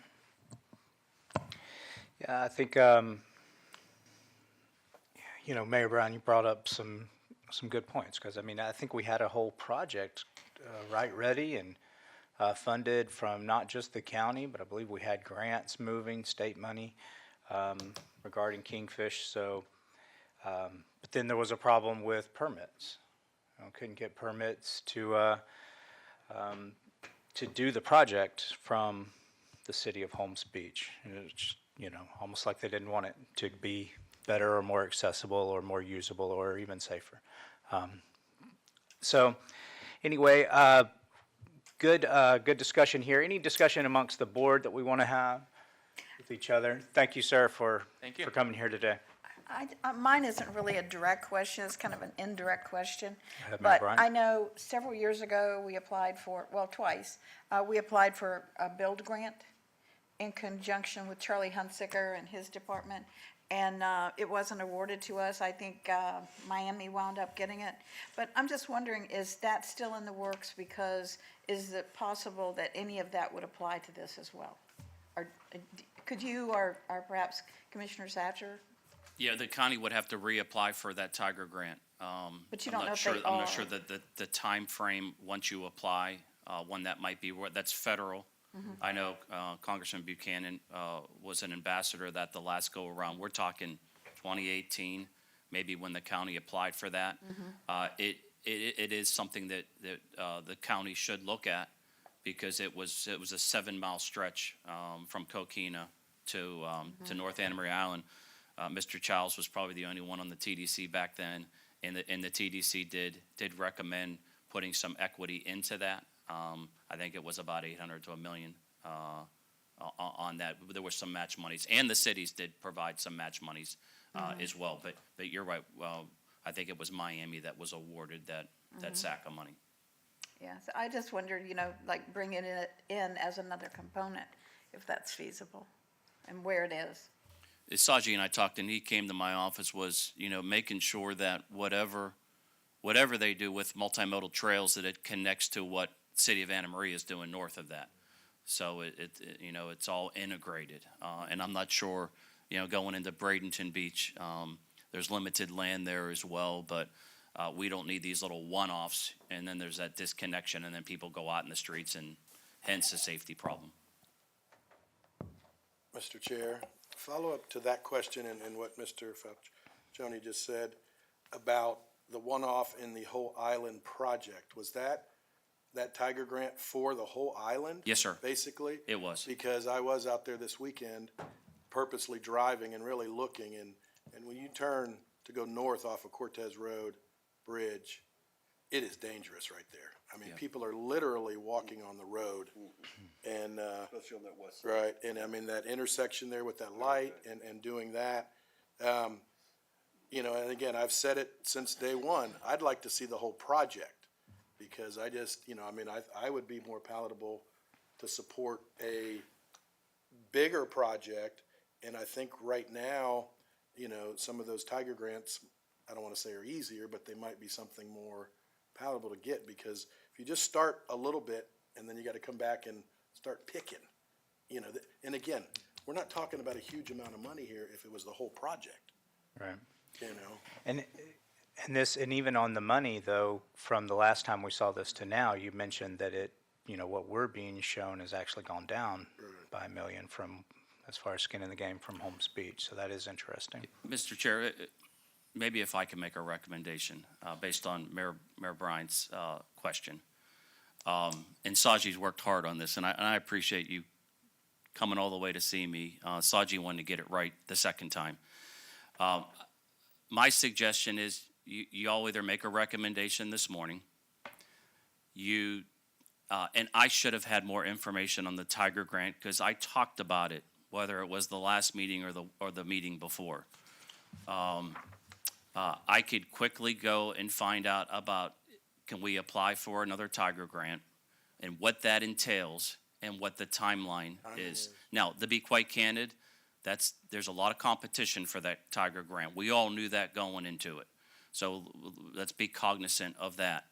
Yeah, I think, you know, Mayor Brown, you brought up some good points, because, I mean, I think we had a whole project ready and funded from not just the county, but I believe we had grants moving, state money, regarding Kingfish. So, but then there was a problem with permits. Couldn't get permits to do the project from the city of Holmes Beach. And it's, you know, almost like they didn't want it to be better or more accessible or more usable or even safer. So, anyway, good discussion here. Any discussion amongst the board that we want to have with each other? Thank you, sir, for coming here today. Mine isn't really a direct question, it's kind of an indirect question. ahead, Mayor But Bryant. I know several years ago, we applied for, well, twice, we applied for a build grant in conjunction with Charlie Hunsicker and his department. and it wasn't awarded to us. I think Miami wound up getting it. But I'm just wondering, is that still in the works? Because is it possible that any of that would apply to this as well? Or could you or perhaps Commissioner Satcher? Yeah, the county would have to reapply for that Tiger grant. But you I'm don't not know if sure- they I'm are. not sure that the timeframe, once you apply, when that might be, that's federal. Mm-hmm. I know Congressman Buchanan was an ambassador of that the last go-around. We're talking 2018, maybe when the county applied for that. It is something that the county should look at, because it was a 7-mile stretch from Coquina to North Anna Maria Island. Mr. Childs was probably the only one on the TDC back then, and the TDC did recommend putting some equity into that. I think it was about 800 to $1 million on that. There were some match monies, and the cities did provide some match monies as well. But you're right. Well, I think it was Miami that was awarded that sack of money. Yeah, so I just wondered, like bringing it in as another component, if that's feasible, and where it is. Saji and I talked, and he came to my office, was, making sure that whatever they do with multimodal trails, that it connects to what City of Anna Maria is doing north of that. So it's all integrated. And I'm not sure, going into Bradenton Beach, there's limited land there as well, but we don't need these little one-offs, and then there's that disconnection, and then people go out in the streets, and hence the safety problem. Mr. Chair, follow up to that question and what Mr. Falcione just said about the one-off in the whole island project. Was that Tiger grant for the whole island? Yes, sir. Basically? It was. Because I was out there this weekend purposely driving and really looking, and when you turn to go north off of Cortez Road Bridge, it is dangerous right there. I mean, Yeah. people are literally walking on the road, and, Especially on that west side. right, and I mean, that intersection there with that light and doing that, and again, I've said it since day one, I'd like to see the whole project, because I just, I would be more palatable to support a bigger project, and I think right now, some of those Tiger grants, I don't want to say are easier, but they might be something more palatable to get, because if you just start a little bit, and then you got to come back and start picking, and again, we're not talking about a huge amount of money here if it was the whole project, Right. And And even on the money, though, from the last time we saw this to now, you mentioned that what we're being shown has actually gone down by $1 million from, as far as skin in the game, from Holmes Beach. So that is interesting. Mr. Chair, maybe if I can make a recommendation based on Mayor Bryant's question. And Saji's worked hard on this, and I appreciate you coming all the way to see me. Saji wanted to get it right the second time. My suggestion is you all either make a recommendation this morning. And I should have had more information on the Tiger grant, because I talked about it, whether it was the last meeting or the meeting before. I could quickly go and find out about, can we apply for another Tiger grant, and what that entails, and what the timeline is. Now, to be quite candid, there's a lot of competition for that Tiger grant. We all knew that going into it. So let's be cognizant of that.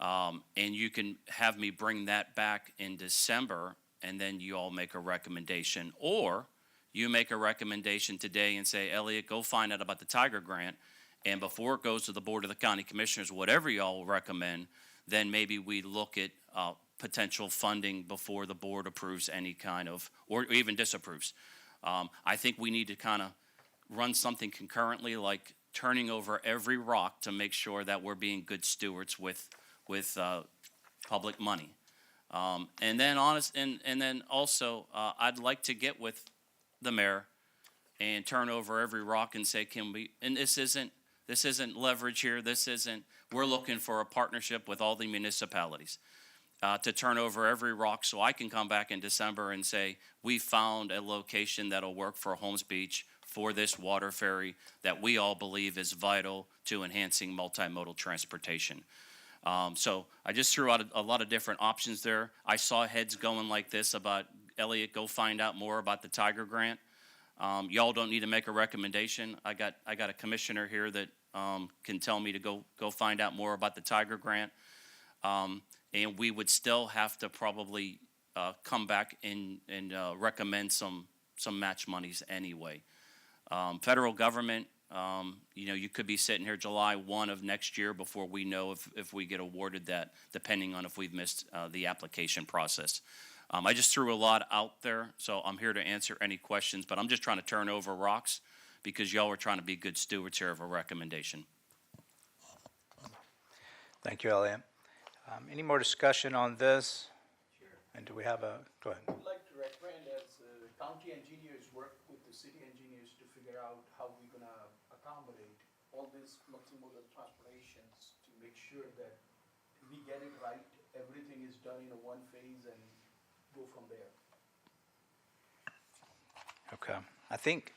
And you can have me bring that back in December, and then you all make a recommendation. Or you make a recommendation today and say, Elliot, go find out about the Tiger grant. And before it goes to the Board of the County Commissioners, whatever y'all recommend, then maybe we look at potential funding before the board approves any kind of, or even disapproves. I think we need to kind of run something concurrently, like turning over every rock to make sure that we're being good stewards with public money. And then also, I'd like to get with the mayor and turn over every rock and say, can we, and this isn't leverage here, we're looking for a partnership with all the municipalities to turn over every rock, so I can come back in December and say, we found a location that'll work for Holmes Beach for this water ferry that we all believe is vital to enhancing multimodal transportation. So I just threw out a lot of different options there. I saw heads going like this about, Elliot, go find out more about the Tiger grant. Y'all don't need to make a recommendation. I got a commissioner here that can tell me to go find out more about the Tiger Grant. And we would still have to probably come back and recommend some match monies anyway. Federal government, you could be sitting here July 1 of next year before we know if we get awarded that, depending on if we've missed the application process. I just threw a lot out there, so I'm here to answer any questions, but I'm just trying to turn over rocks because y'all are trying to be good stewards here of a recommendation. Thank you, Elliot. Any more discussion on this? And do we have go ahead. I'd like to recommend as county engineers work with the city engineers to figure out how we're gonna accommodate all these multimodal transportations to make sure that we get it right, everything is done in a one phase and go from there. Okay. I think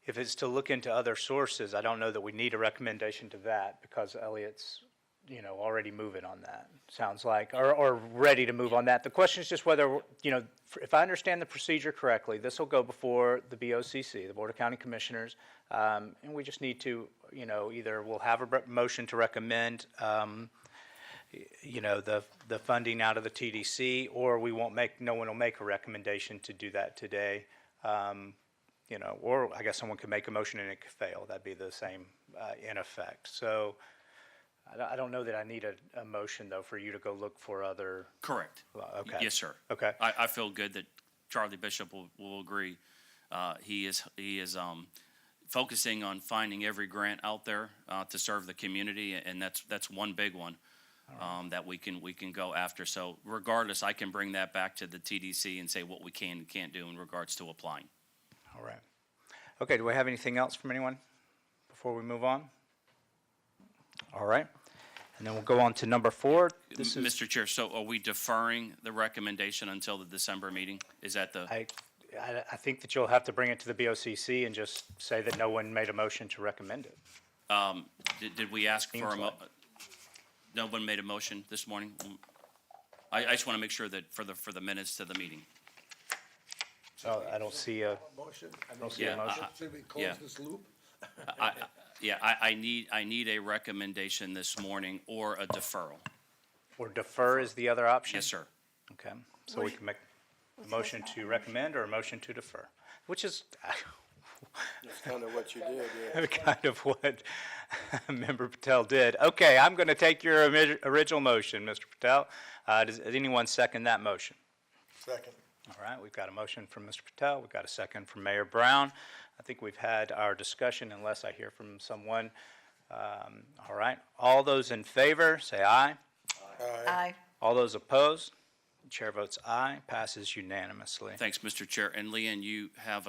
if it's to look into other sources, I don't know that we need a recommendation to that because Elliot's, already moving on that, sounds like, or ready to move on that. The question is just whether, if I understand the procedure correctly, this will go before the BOCC, the Board of County Commissioners, and we just need to, either we'll have a motion to recommend, the funding out of the TDC, or no one will make a recommendation to do that today. Or I guess someone could make a motion and it could fail. That'd be the same in effect. So I don't know that I need a motion, though, for you to go look for other. Correct. Okay. Yes, sir. Okay. I feel good that Charlie Bishop will agree. He is focusing on finding every grant out there to serve the community, and that's one big one that we can go after. So regardless, I can bring that back to the TDC and say what we can and can't do in regards to applying. All right. Okay, do we have anything else from anyone before we move on? All right. And then we'll go on to number 4. This is, Mr. Chair, so are we deferring the recommendation until the December meeting? Is that the? I think that you'll have to bring it to the BOCC and just say that no one made a motion to recommend it. Did we ask for Seems like. No one made a motion this morning? I just want to make sure that for the minutes to the meeting. Oh, I don't see a Motion? Yeah, motion. Should we yeah. close this loop? I need a recommendation this morning or a deferral. Or defer is the other option? Yes, sir. Okay, so we can make a motion to recommend or a motion to defer, which is That's kind of what you did, yeah. kind of what Member Patel did. Okay, I'm going to take your original motion, Mr. Patel. Does anyone second that motion? Second. All right, we've got a motion from Mr. Patel. We've got a second from Mayor Brown. I think we've had our discussion unless I hear from someone. All right, all those in favor, say aye. Aye. All those opposed? Chair votes aye, passes unanimously. Thanks, Mr. Chair. And Leanne, you have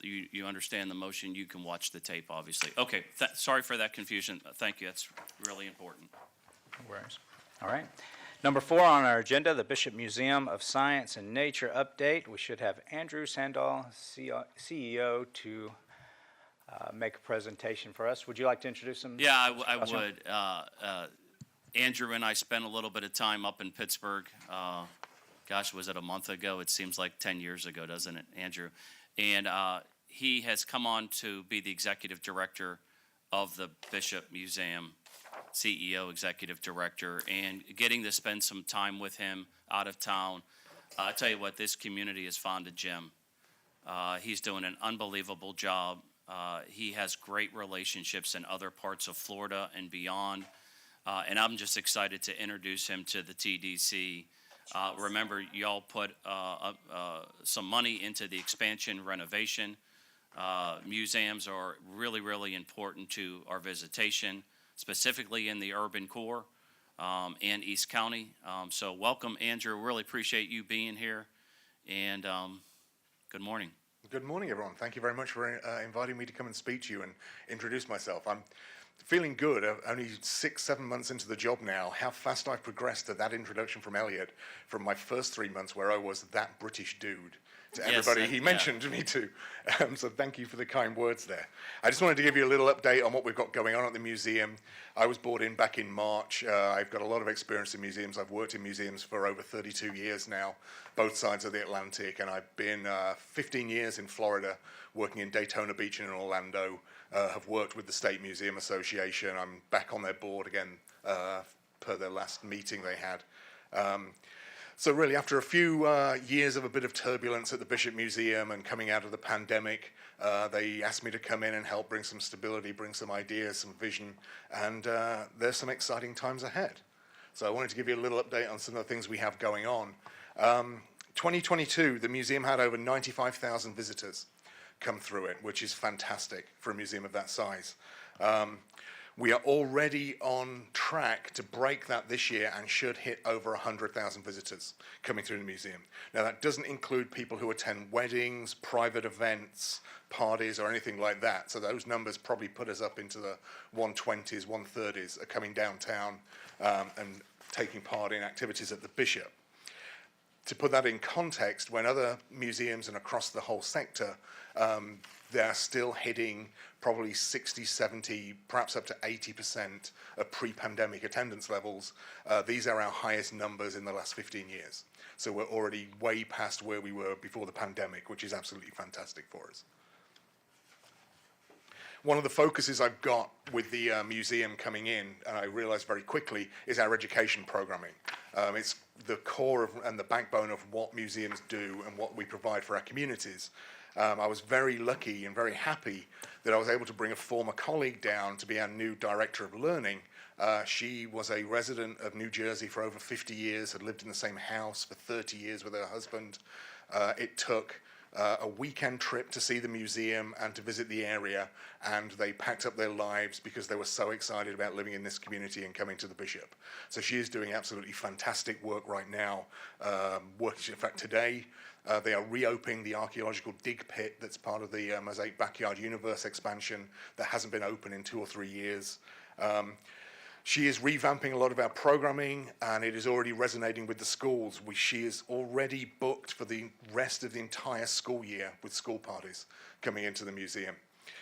you understand the motion. You can watch the tape, obviously. Okay, sorry for that confusion. Thank you. That's really important. No worries. All right. Number 4 on our agenda, the Bishop Museum of Science and Nature update. We should have Andrew Sandall, CEO, to make a presentation for us. Would you like to introduce him? Yeah, I would. Andrew and I spent a little bit of time up in Pittsburgh. Gosh, was it a month ago? It seems like 10 years ago, doesn't it, Andrew? And he has come on to be the executive director of the Bishop Museum, CEO, executive director, and getting to spend some time with him out of town. I tell you what, this community is fond of Jim. He's doing an unbelievable job. He has great relationships in other parts of Florida and beyond. And I'm just excited to introduce him to the TDC. Remember, y'all put some money into the expansion renovation. Museums are really, really important to our visitation, specifically in the urban core and East County. So welcome, Andrew. Really appreciate you being here. And good morning. Good morning, everyone. Thank you very much for inviting me to come and speak to you and introduce myself. I'm feeling good, only 6-7 months into the job now, how fast I've progressed to that introduction from Elliot, from my first 3 months where I was that British dude, to Yes, everybody he yeah. mentioned me to. So thank you for the kind words there. I just wanted to give you a little update on what we've got going on at the museum. I was brought in back in March. I've got a lot of experience in museums. I've worked in museums for over 32 years now, both sides of the Atlantic, and I've been 15 years in Florida, working in Daytona Beach and in Orlando. Have worked with the State Museum Association. I'm back on their board again per their last meeting they had. So really, after a few years of a bit of turbulence at the Bishop Museum and coming out of the pandemic, they asked me to come in and help bring some stability, bring some ideas, some vision, and there's some exciting times ahead. So I wanted to give you a little update on some of the things we have going on. 2022, the museum had over 95,000 visitors come through it, which is fantastic for a museum of that size. We are already on track to break that this year and should hit over 100,000 visitors coming through the museum. Now, that doesn't include people who attend weddings, private events, parties, or anything like that. So those numbers probably put us up into the 120s, 130s, are coming downtown and taking part in activities at the Bishop. To put that in context, when other museums and across the whole sector, they're still hitting probably 60, 70, perhaps up to 80% of pre-pandemic attendance levels. These are our highest numbers in the last 15 years. So we're already way past where we were before the pandemic, which is absolutely fantastic for us. One of the focuses I've got with the museum coming in, and I realized very quickly, is our education programming. It's the core and the backbone of what museums do and what we provide for our communities. I was very lucky and very happy that I was able to bring a former colleague down to be our new director of learning. She was a resident of New Jersey for over 50 years, had lived in the same house for 30 years with her husband. It took a weekend trip to see the museum and to visit the area, and they packed up their lives because they were so excited about living in this community and coming to the Bishop. So she is doing absolutely fantastic work right now. Working, in fact, today, they are reopening the archaeological dig pit that's part of the Mosaic Backyard Universe expansion that hasn't been open in 2 or 3 years. She is revamping a lot of our programming, and it is already resonating with the schools. She is already booked for the rest of the entire school year with school parties coming into the museum.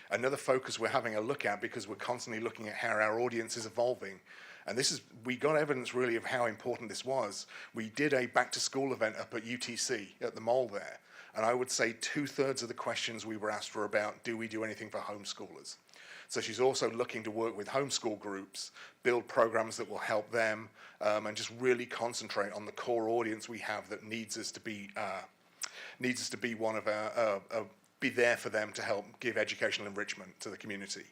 Another focus we're having a look at, because we're constantly looking at how our audience is evolving, and we got evidence really of how important this was. We did a back-to-school event up at UTC, at the mall there, and I would say 2/3 of the questions we were asked were about, do we do anything for homeschoolers? So she's also looking to work with homeschool groups, build programs that will help them, and just really concentrate on the core audience we have that needs us to be one of our, be there for them to help give educational enrichment to the community.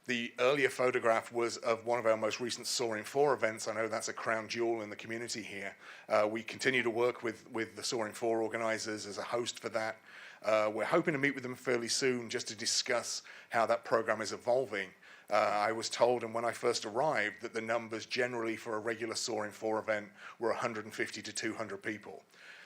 The earlier photograph was of one of our most recent Soaring 4 events. I know that's a crown jewel in the community here. We continue to work with the Soaring 4 organizers as a host for that. We're hoping to meet with them fairly soon just to discuss how that program is evolving. I was told, and when I first arrived, that the numbers generally for a regular Soaring 4 event were 150 to 200 people.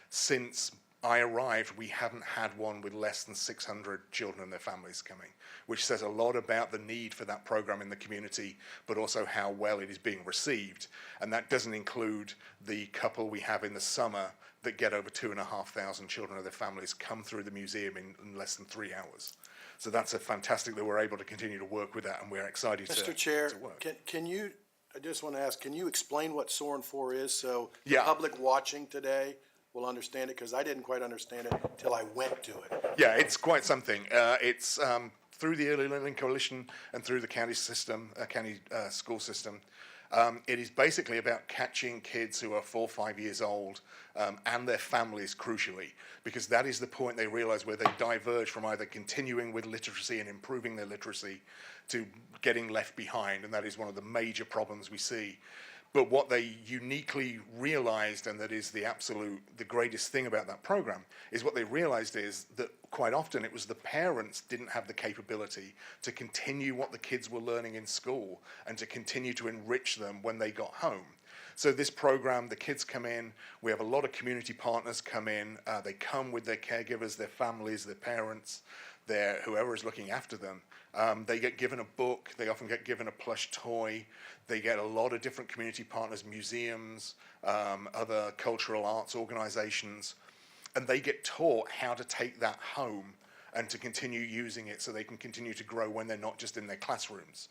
Since I arrived, we haven't had one with less than 600 children and their families coming, which says a lot about the need for that program in the community, but also how well it is being received. And that doesn't include the couple we have in the summer that get over 2,500 children and their families come through the museum in less than 3 hours. So that's a fantastic that we're able to continue to work with that, and we're excited Mr. Chair, to work. can you, I just want to ask, can you explain what Soaring 4 is so the Yeah. public watching today will understand it? Because I didn't quite understand it till I went to it. Yeah, it's quite something. It's through the Early Learning Coalition and through the county system, county school system. It is basically about catching kids who are 4 or 5 years old and their families, crucially, because that is the point they realize where they diverge from either continuing with literacy and improving their literacy to getting left behind, and that is one of the major problems we see. But what they uniquely realized, and that is the greatest thing about that program, is what they realized is that quite often it was the parents didn't have the capability to continue what the kids were learning in school and to continue to enrich them when they got home. So this program, the kids come in, we have a lot of community partners come in, they come with their caregivers, their families, their parents. whoever is looking after them, they get given a book, they often get given a plush toy, they get a lot of different community partners, museums, other cultural arts organizations, and they get taught how to take that home and to continue using it so they can continue to grow when they're not just in their classrooms.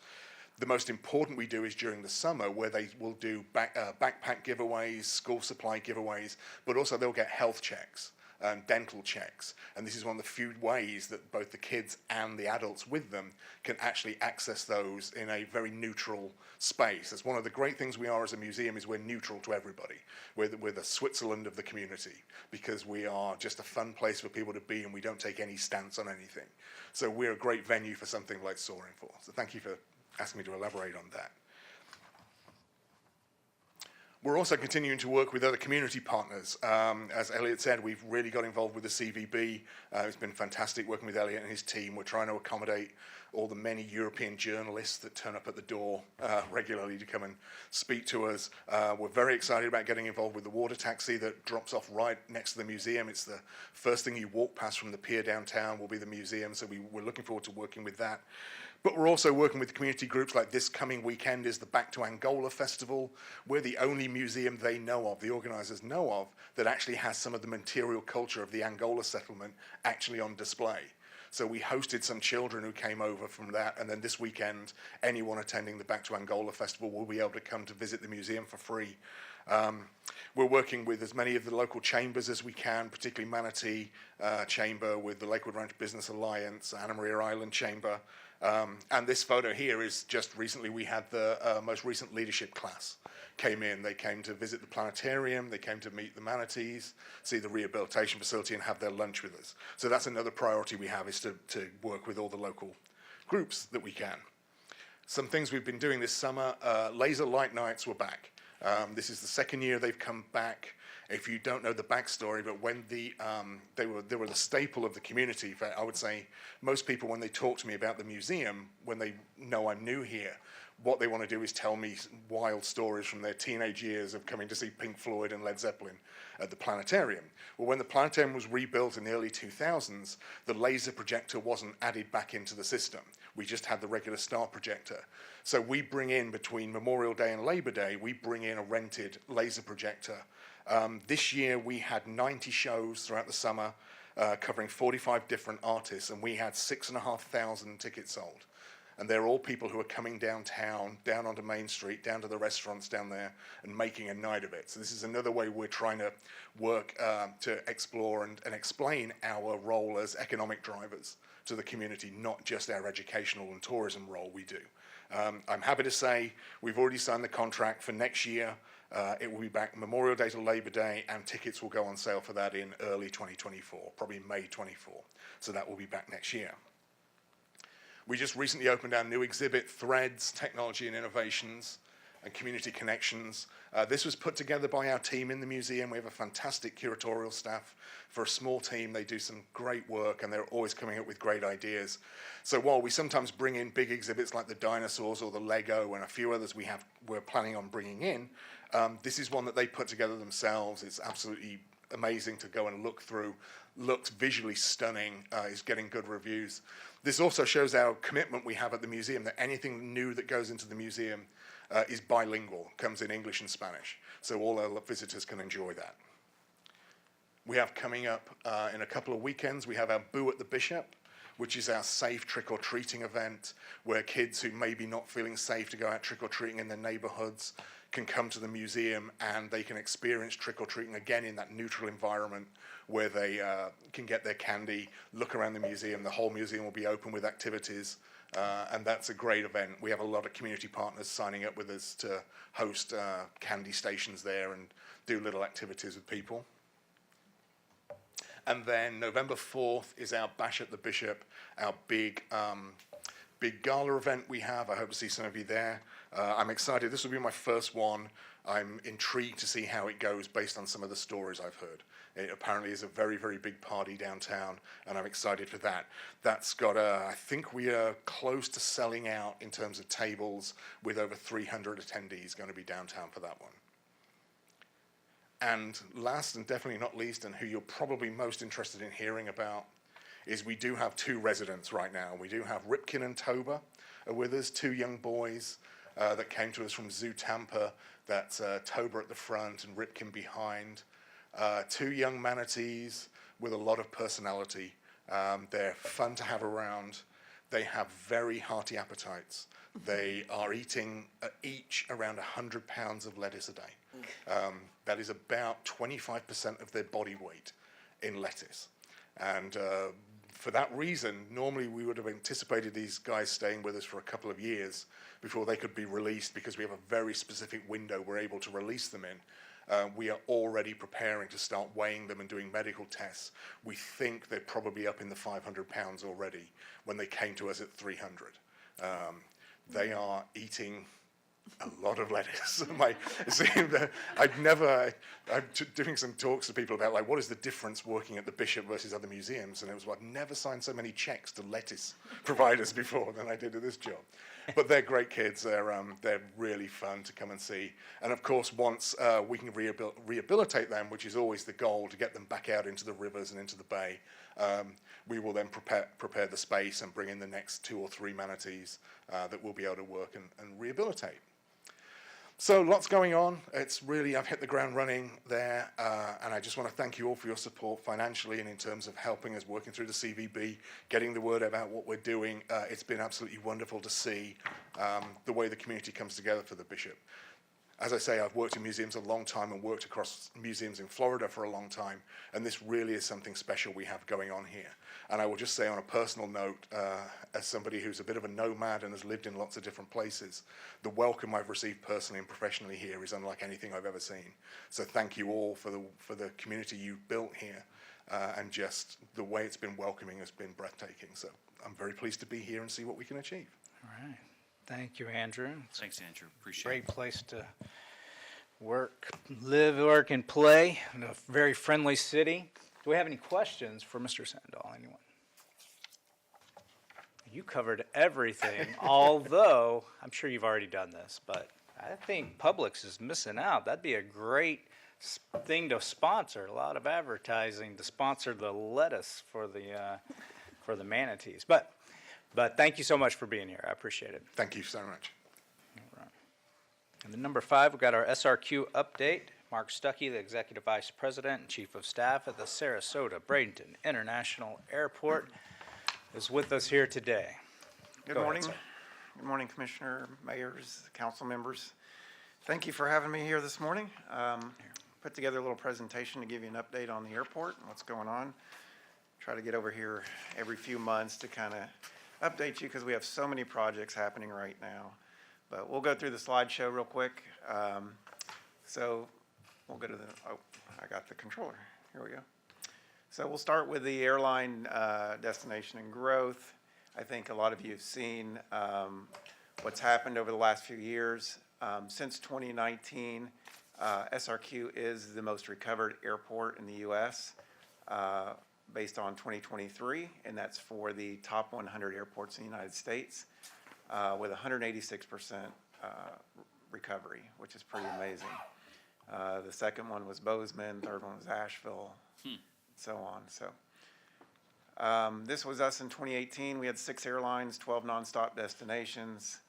The most important we do is during the summer, where they will do backpack giveaways, school supply giveaways, but also they'll get health checks and dental checks. And this is one of the few ways that both the kids and the adults with them can actually access those in a very neutral space. That's one of the great things we are as a museum, is we're neutral to everybody. We're the Switzerland of the community, because we are just a fun place for people to be, and we don't take any stance on anything. So we're a great venue for something like Soaring For. So thank you for asking me to elaborate on that. We're also continuing to work with other community partners. As Elliot said, we've really got involved with the CVB. It's been fantastic working with Elliot and his team. We're trying to accommodate all the many European journalists that turn up at the door regularly to come and speak to us. We're very excited about getting involved with the water taxi that drops off right next to the museum. It's the first thing you walk past from the pier downtown will be the museum, so we're looking forward to working with that. But we're also working with community groups. Like this coming weekend is the Back to Angola Festival. We're the only museum they know of, the organizers know of, that actually has some of the material culture of the Angola settlement actually on display. So we hosted some children who came over from that, and then this weekend, anyone attending the Back to Angola Festival will be able to come to visit the museum for free. We're working with as many of the local chambers as we can, particularly Manatee Chamber, with the Lakewood Ranch Business Alliance, Anna Maria Island Chamber. And this photo here is just recently we had the most recent leadership class came in. They came to visit the planetarium, they came to meet the manatees, see the rehabilitation facility, and have their lunch with us. So that's another priority we have, is to work with all the local groups that we can. Some things we've been doing this summer, laser light nights were back. This is the second year they've come back. If you don't know the backstory, but when they were the staple of the community. In fact, I would say most people, when they talk to me about the museum, when they know I'm new here, what they want to do is tell me wild stories from their teenage years of coming to see Pink Floyd and Led Zeppelin at the planetarium. Well, when the planetarium was rebuilt in the early 2000s, the laser projector wasn't added back into the system. We just had the regular star projector. So we bring in, between Memorial Day and Labor Day, we bring in a rented laser projector. This year we had 90 shows throughout the summer, covering 45 different artists, and we had 6,500 tickets sold. And they're all people who are coming downtown, down onto Main Street, down to the restaurants down there, and making a night of it. So this is another way we're trying to work to explore and explain our role as economic drivers to the community, not just our educational and tourism role we do. I'm happy to say we've already signed the contract for next year. It will be back Memorial Day to Labor Day, and tickets will go on sale for that in early 2024, probably May 24. So that will be back next year. We just recently opened our new exhibit, Threads, Technology and Innovations and Community Connections. This was put together by our team in the museum. We have a fantastic curatorial staff. For a small team, they do some great work, and they're always coming up with great ideas. So while we sometimes bring in big exhibits like the dinosaurs or the Lego and a few others we're planning on bringing in, this is one that they put together themselves. It's absolutely amazing to go and look through. Looks visually stunning, is getting good reviews. This also shows our commitment we have at the museum, that anything new that goes into the museum is bilingual, comes in English and Spanish, so all our visitors can enjoy that. We have coming up in a couple of weekends, we have our Boo at the Bishop, which is our safe trick-or-treating event, where kids who may be not feeling safe to go out trick-or-treating in their neighborhoods can come to the museum, and they can experience trick-or-treating again in that neutral environment where they can get their candy, look around the museum. The whole museum will be open with activities, and that's a great event. We have a lot of community partners signing up with us to host candy stations there and do little activities with people. And then November 4th is our Bash at the Bishop, our big gala event we have. I hope to see some of you there. I'm excited. This will be my first one. I'm intrigued to see how it goes based on some of the stories I've heard. It apparently is a very, very big party downtown, and I'm excited for that. That's got I think we are close to selling out in terms of tables, with over 300 attendees going to be downtown for that one. And last and definitely not least, and who you're probably most interested in hearing about, is we do have two residents right now. We do have Ripkin and Toba are with us, two young boys that came to us from Zoo Tampa. That's Toba at the front and Ripkin behind. Two young manatees with a lot of personality. They're fun to have around. They have very hearty appetites. They are eating each around 100 pounds of lettuce a day. That is about 25% of their body weight in lettuce. And for that reason, normally we would have anticipated these guys staying with us for a couple of years before they could be released, because we have a very specific window we're able to release them in. We are already preparing to start weighing them and doing medical tests. We think they're probably up in the 500 pounds already when they came to us at 300. They are eating a lot of lettuce. I'm doing some talks to people about, like, what is the difference working at the Bishop versus other museums? And it was, well, I've never signed so many checks to lettuce providers before than I did at this job. But they're great kids. They're really fun to come and see. And of course, once we can rehabilitate them, which is always the goal, to get them back out into the rivers and into the bay, we will then prepare the space and bring in the next 2 or 3 manatees that will be able to work and rehabilitate. So lots going on. It's really, I've hit the ground running there, and I just want to thank you all for your support financially and in terms of helping us working through the CVB, getting the word about what we're doing. It's been absolutely wonderful to see the way the community comes together for the Bishop. As I say, I've worked in museums a long time and worked across museums in Florida for a long time, and this really is something special we have going on here. And I will just say on a personal note, as somebody who's a bit of a nomad and has lived in lots of different places, the welcome I've received personally and professionally here is unlike anything I've ever seen. So thank you all for the community you've built here, and just the way it's been welcoming has been breathtaking. So I'm very pleased to be here and see what we can achieve. All right. Thank you, Andrew. It's Thanks, Andrew. a Appreciate great it. place to work, live, work, and play in a very friendly city. Do we have any questions for Mr. Sandoval? Anyone? You covered everything, although I'm sure you've already done this, but I think Publix is missing out. That'd be a great thing to sponsor, a lot of advertising to sponsor the lettuce for the manatees. But thank you so much for being here. I appreciate it. Thank you so much. And then number 5, we've got our SRQ update. Mark Stuckey, the Executive Vice President and Chief of Staff at the Sarasota-Bradenton International Airport, is with us here today. Good Go ahead, morning. sir. Good morning, Commissioner, mayors, council members. Thank you for having me here this morning. Put together a little presentation to give you an update on the airport and what's going on. Try to get over here every few months to kind of update you because we have so many projects happening right now. But we'll go through the slideshow real quick. So we'll go to I got the controller. Here we go. So we'll start with the airline destination and growth. I think a lot of you have seen what's happened over the last few years. Since 2019, SRQ is the most recovered airport in the U.S. Based on 2023, and that's for the top 100 airports in the United States, with 186% recovery, which is pretty amazing. The second one was Bozeman, third one was Asheville, so on. So this was us in 2018. We had 6 airlines, 12 nonstop destinations,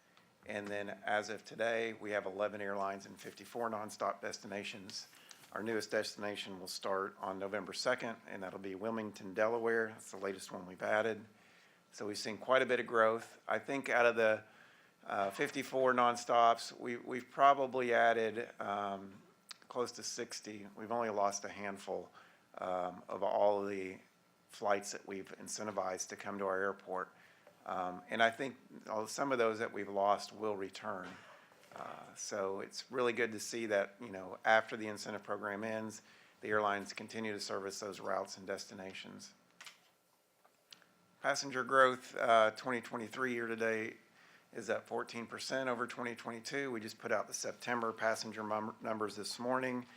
and then as of today, we have 11 airlines and 54 nonstop destinations. Our newest destination will start on November 2nd, and that'll be Wilmington, Delaware. That's the latest one we've added. So we've seen quite a bit of growth. I think out of the 54 nonstops, we've probably added close to 60. We've only lost a handful of all of the flights that we've incentivized to come to our airport. And I think some of those that we've lost will return. So it's really good to see that, after the incentive program ends, the airlines continue to service those routes and destinations. Passenger growth, 2023 year-to-date is at 14% over 2022. We just put out the September passenger numbers this morning.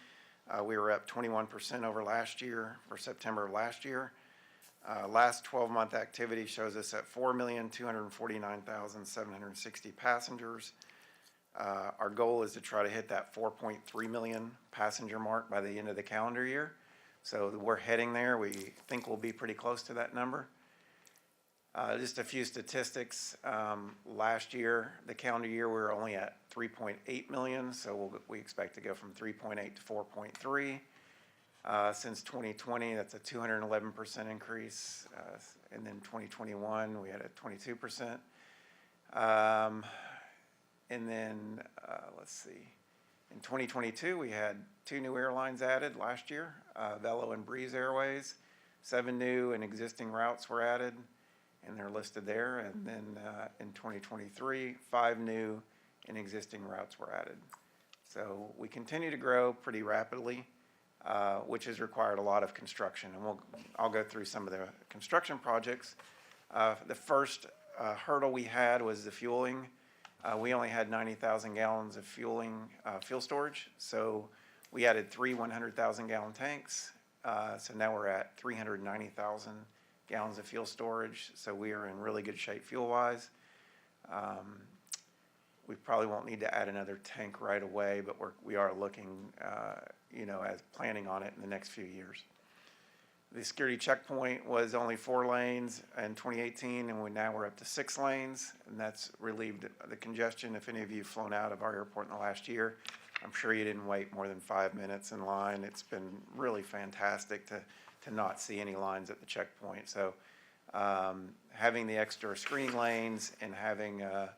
We were up 21% over last year, for September of last year. Last 12-month activity shows us at 4,249,760 passengers. Our goal is to try to hit that 4.3 million passenger mark by the end of the calendar year. So we're heading there. We think we'll be pretty close to that number. Just a few statistics. Last year, the calendar year, we were only at 3.8 million, so we expect to go from 3.8 to 4.3. Since 2020, that's a 211% increase. And then 2021, we had a 22%. And then, let's see, in 2022, we had 2 new airlines added last year, Velo and Breeze Airways. 7 new and existing routes were added, and they're listed there. And then in 2023, 5 new and existing routes were added. So we continue to grow pretty rapidly, which has required a lot of construction. And I'll go through some of the construction projects. The first hurdle we had was the fueling. We only had 90,000 gallons of fuel storage. So we added 3 100,000 gallon tanks. So now we're at 390,000 gallons of fuel storage. So we are in really good shape fuel-wise. We probably won't need to add another tank right away, but we are looking, as planning on it in the next few years. The security checkpoint was only 4 lanes in 2018, and now we're up to 6 lanes, and that's relieved the congestion. If any of you have flown out of our airport in the last year, I'm sure you didn't wait more than 5 minutes in line. It's been really fantastic to not see any lines at the checkpoint. So having the extra screening lanes and having a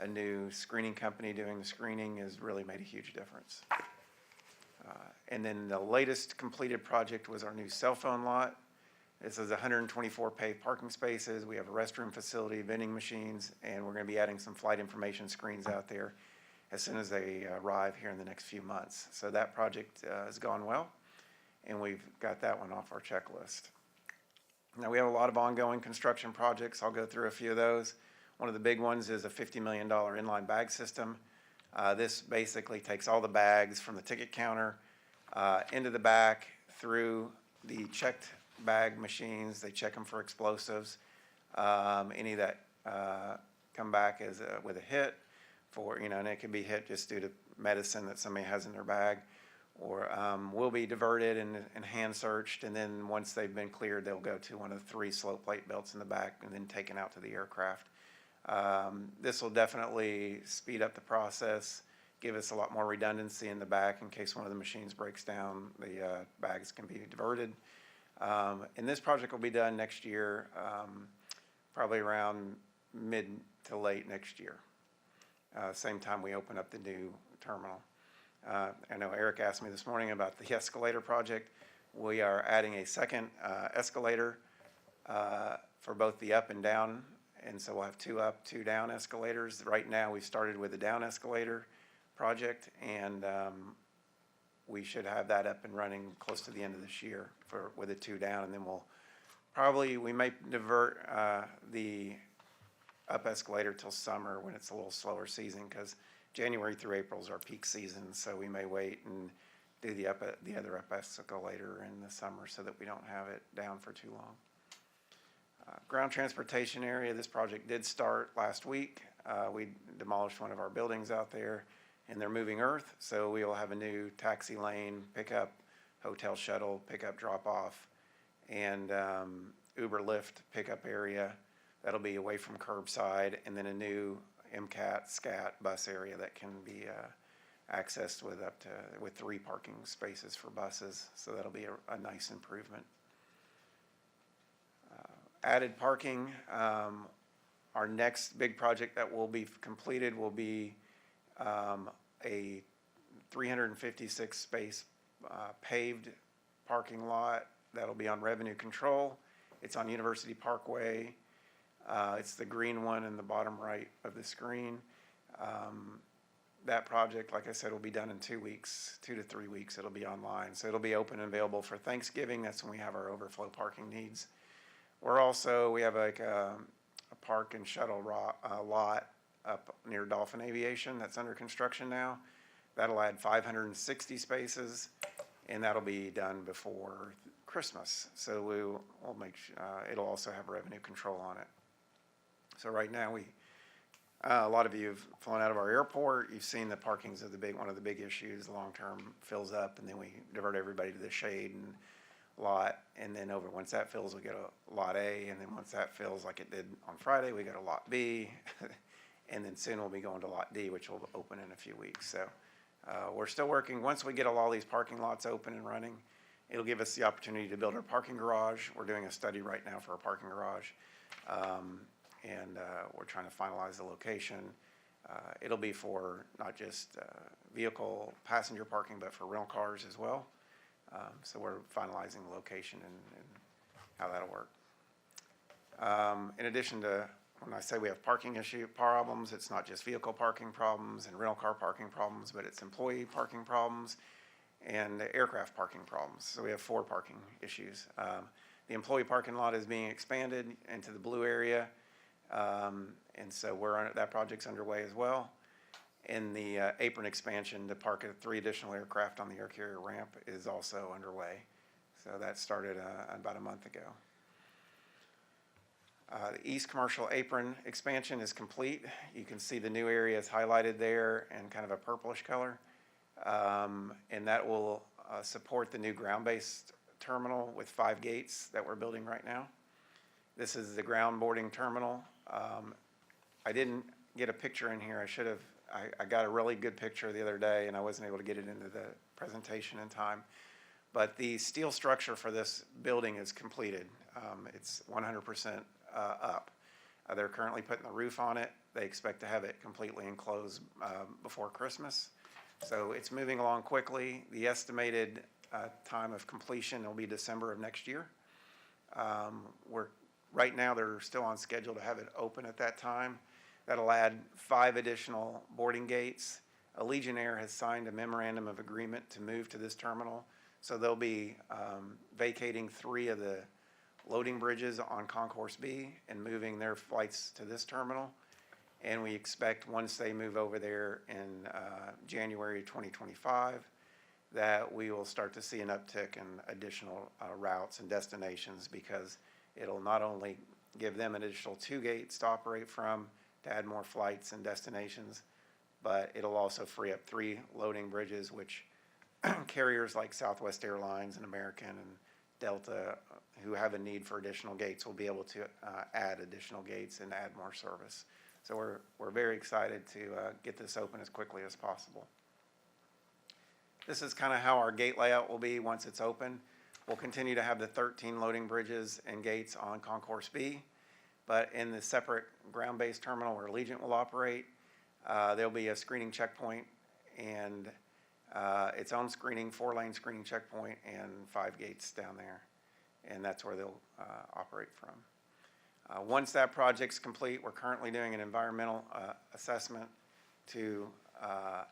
new screening company doing the screening has really made a huge difference. And then the latest completed project was our new cell phone lot. This is 124 paved parking spaces. We have a restroom facility, vending machines, and we're going to be adding some flight information screens out there as soon as they arrive here in the next few months. So that project has gone well, and we've got that one off our checklist. Now we have a lot of ongoing construction projects. I'll go through a few of those. One of the big ones is a $50 million inline bag system. This basically takes all the bags from the ticket counter into the back through the checked bag machines. They check them for explosives. Any that come back with a hit and it can be hit just due to medicine that somebody has in their bag, or will be diverted and hand searched, and then once they've been cleared, they'll go to one of the 3 slope plate belts in the back and then taken out to the aircraft. This will definitely speed up the process, give us a lot more redundancy in the back in case one of the machines breaks down, the bags can be diverted. And this project will be done next year, probably around mid to late next year. Same time we open up the new terminal. I know Eric asked me this morning about the escalator project. We are adding a second escalator for both the up and down, and so we'll have 2 up, 2 down escalators. Right now, we started with the down escalator project, and we should have that up and running close to the end of this year with the 2 down, and then we may divert the up escalator till summer when it's a little slower season, because January through April is our peak season, so we may wait and do the other up escalator in the summer so that we don't have it down for too long. Ground transportation area, this project did start last week. We demolished one of our buildings out there, and they're moving earth, so we will have a new taxi lane, pickup, hotel shuttle, pickup, drop off, and Uber Lyft pickup area. That'll be away from curbside, and then a new MCAT, SCAT bus area that can be accessed with 3 parking spaces for buses. So that'll be a nice improvement. Added parking. Our next big project that will be completed will be a 356 space paved parking lot that'll be on revenue control. It's on University Parkway. It's the green one in the bottom right of the screen. That project, like I said, will be done in 2 weeks, 2 to 3 weeks. It'll be online. So it'll be open and available for Thanksgiving. That's when we have our overflow parking needs. We have like a park and shuttle lot up near Dolphin Aviation that's under construction now. That'll add 560 spaces, and that'll be done before Christmas. So we'll make it'll also have revenue control on it. So right now a lot of you have flown out of our airport. You've seen the parking's one of the big issues. Long term fills up, and then we divert everybody to the shade, and lot, and then once that fills, we go to Lot A, and then once that fills like it did on Friday, we go to Lot B, and then soon we'll be going to Lot D, which will open in a few weeks. So we're still working. Once we get all these parking lots open and running, it'll give us the opportunity to build our parking garage. We're doing a study right now for a parking garage, and we're trying to finalize the location. It'll be for not just vehicle passenger parking, but for rental cars as well. So we're finalizing the location and how that'll work. In addition to, when I say we have parking issue problems, it's not just vehicle parking problems and rental car parking problems, but it's employee parking problems and aircraft parking problems. So we have 4 parking issues. The employee parking lot is being expanded into the blue area, and so that project's underway as well. And the apron expansion to park 3 additional aircraft on the air carrier ramp is also underway. So that started about a month ago. The East Commercial Apron expansion is complete. You can see the new area is highlighted there in kind of a purplish color. And that will support the new ground-based terminal with 5 gates that we're building right now. This is the ground boarding terminal. I didn't get a picture in here. I should have. I got a really good picture the other day, and I wasn't able to get it into the presentation in time. But the steel structure for this building is completed. It's 100% up. They're currently putting the roof on it. They expect to have it completely enclosed before Christmas. So it's moving along quickly. The estimated time of completion will be December of next year. Right now, they're still on schedule to have it open at that time. That'll add 5 additional boarding gates. Allegiant Air has signed a memorandum of agreement to move to this terminal. So they'll be vacating 3 of the loading bridges on Concourse B and moving their flights to this terminal. And we expect once they move over there in January 2025, that we will start to see an uptick in additional routes and destinations, because it'll not only give them an additional 2 gates to operate from to add more flights and destinations, but it'll also free up 3 loading bridges, which carriers like Southwest Airlines and American and Delta, who have a need for additional gates, will be able to add additional gates and add more service. So we're very excited to get this open as quickly as possible. This is kind of how our gate layout will be once it's open. We'll continue to have the 13 loading bridges and gates on Concourse B, but in the separate ground-based terminal where Allegiant will operate, there'll be a screening checkpoint and its own screening, 4-lane screening checkpoint, and 5 gates down there. And that's where they'll operate from. Once that project's complete, we're currently doing an environmental assessment to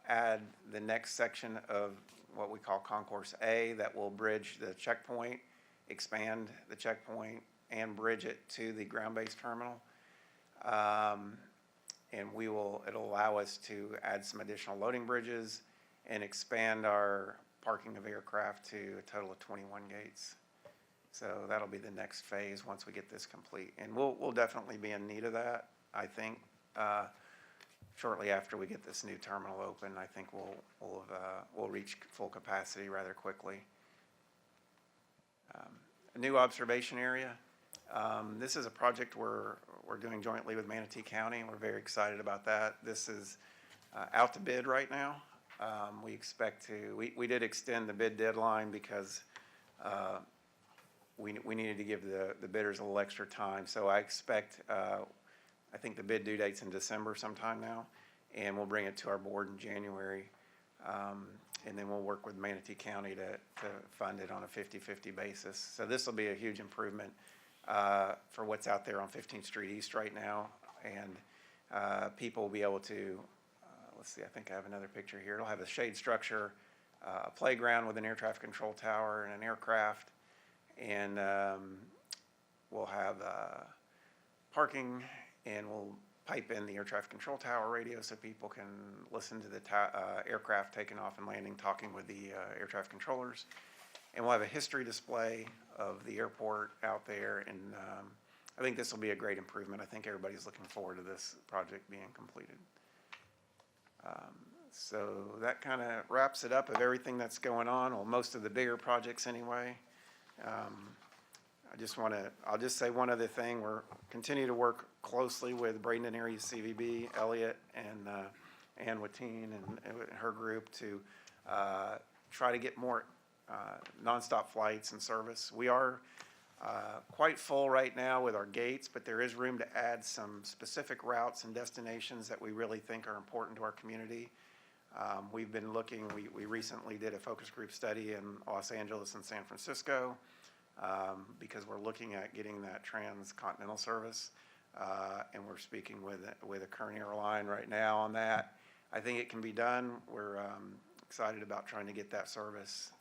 add the next section of what we call Concourse A that will bridge the checkpoint, expand the checkpoint, and bridge it to the ground-based terminal. And it'll allow us to add some additional loading bridges and expand our parking of aircraft to a total of 21 gates. So that'll be the next phase once we get this complete. And we'll definitely be in need of that. I think shortly after we get this new terminal open, I think we'll reach full capacity rather quickly. A new observation area. This is a project we're doing jointly with Manatee County. We're very excited about that. This is out to bid right now. We expect to, we did extend the bid deadline because we needed to give the bidders a little extra time. So I expect, I think the bid due date's in December sometime now, and we'll bring it to our board in January. And then we'll work with Manatee County to fund it on a 50-50 basis. So this will be a huge improvement for what's out there on 15th Street East right now. And people will be able to, let's see, I think I have another picture here. It'll have a shade structure, a playground with an air traffic control tower and an aircraft. And we'll have parking, and we'll pipe in the air traffic control tower radio so people can listen to the aircraft taking off and landing, talking with the air traffic controllers. And we'll have a history display of the airport out there, and I think this will be a great improvement. I think everybody's looking forward to this project being completed. So that kind of wraps it up of everything that's going on, well, most of the bigger projects anyway. I'll just say one other thing. We're continue to work closely with Bradenton Area CVB, Elliot, and Ann Watine and her group to try to get more nonstop flights and service. We are quite full right now with our gates, but there is room to add some specific routes and destinations that we really think are important to our community. We've been looking, we recently did a focus group study in Los Angeles and San Francisco because we're looking at getting that transcontinental service. And we're speaking with a current airline right now on that. I think it can be done. We're excited about trying to get that service.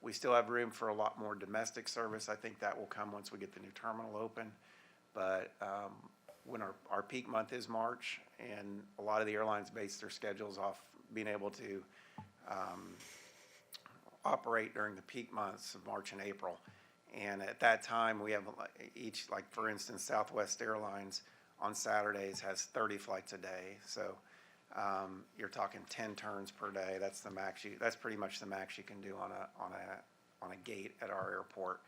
We still have room for a lot more domestic service. I think that will come once we get the new terminal open. But when our peak month is March, and a lot of the airlines base their schedules off being able to operate during the peak months of March and April. And at that time, we have each, like for instance, Southwest Airlines on Saturdays has 30 flights a day. So you're talking 10 turns per day. That's the max. That's pretty much the max you can do on a gate at our airport.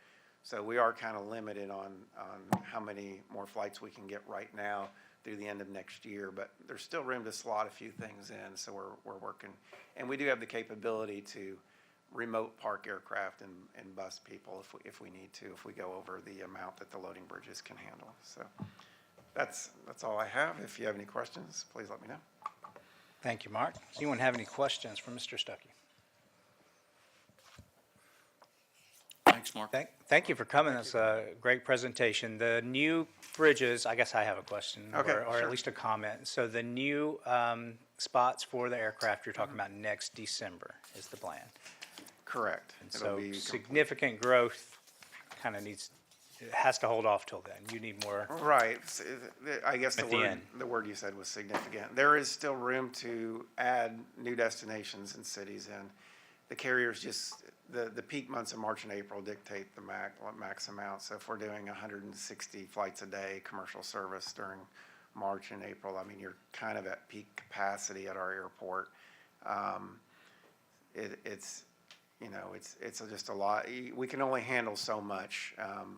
So we are kind of limited on how many more flights we can get right now through the end of next year. But there's still room to slot a few things in. So we're working, and we do have the capability to remote park aircraft and bus people if we need to, if we go over the amount that the loading bridges can handle. So that's all I have. If you have any questions, please let me know. Thank you, Mark. Does anyone have any questions for Mr. Stuckey? Thanks, Mark. Thank you for coming. That's a great presentation. The new bridges, I guess I have a question, Okay, or sure. at least a comment. So the new spots for the aircraft you're talking about next December is the plan. Correct. And It'll so be complete. significant growth kind of it has to hold off till then. You need more. Right. I guess At the end. the word you said was significant. There is still room to add new destinations and cities in. The carriers just, the peak months of March and April dictate the max amount. So if we're doing 160 flights a day, commercial service during March and April, I mean, you're kind of at peak capacity at our airport. It's just a lot. We can only handle so much.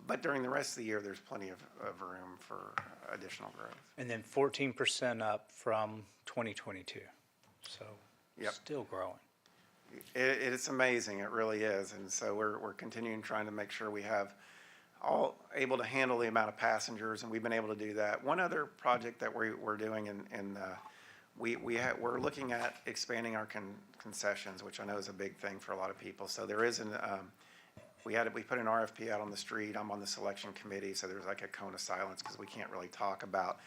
But during the rest of the year, there's plenty of room for additional growth. And then 14% up from 2022. So Yep. still growing. It's amazing, it really is, and so we're continuing trying to make sure we have all able to handle the amount of passengers, and we've been able to do that. One other project that we're doing, we're looking at expanding our concessions, which I know is a big thing for a lot of people. So there is we put an RFP out on the street. I'm on the selection committee, so there's like a cone of silence because we can't really talk about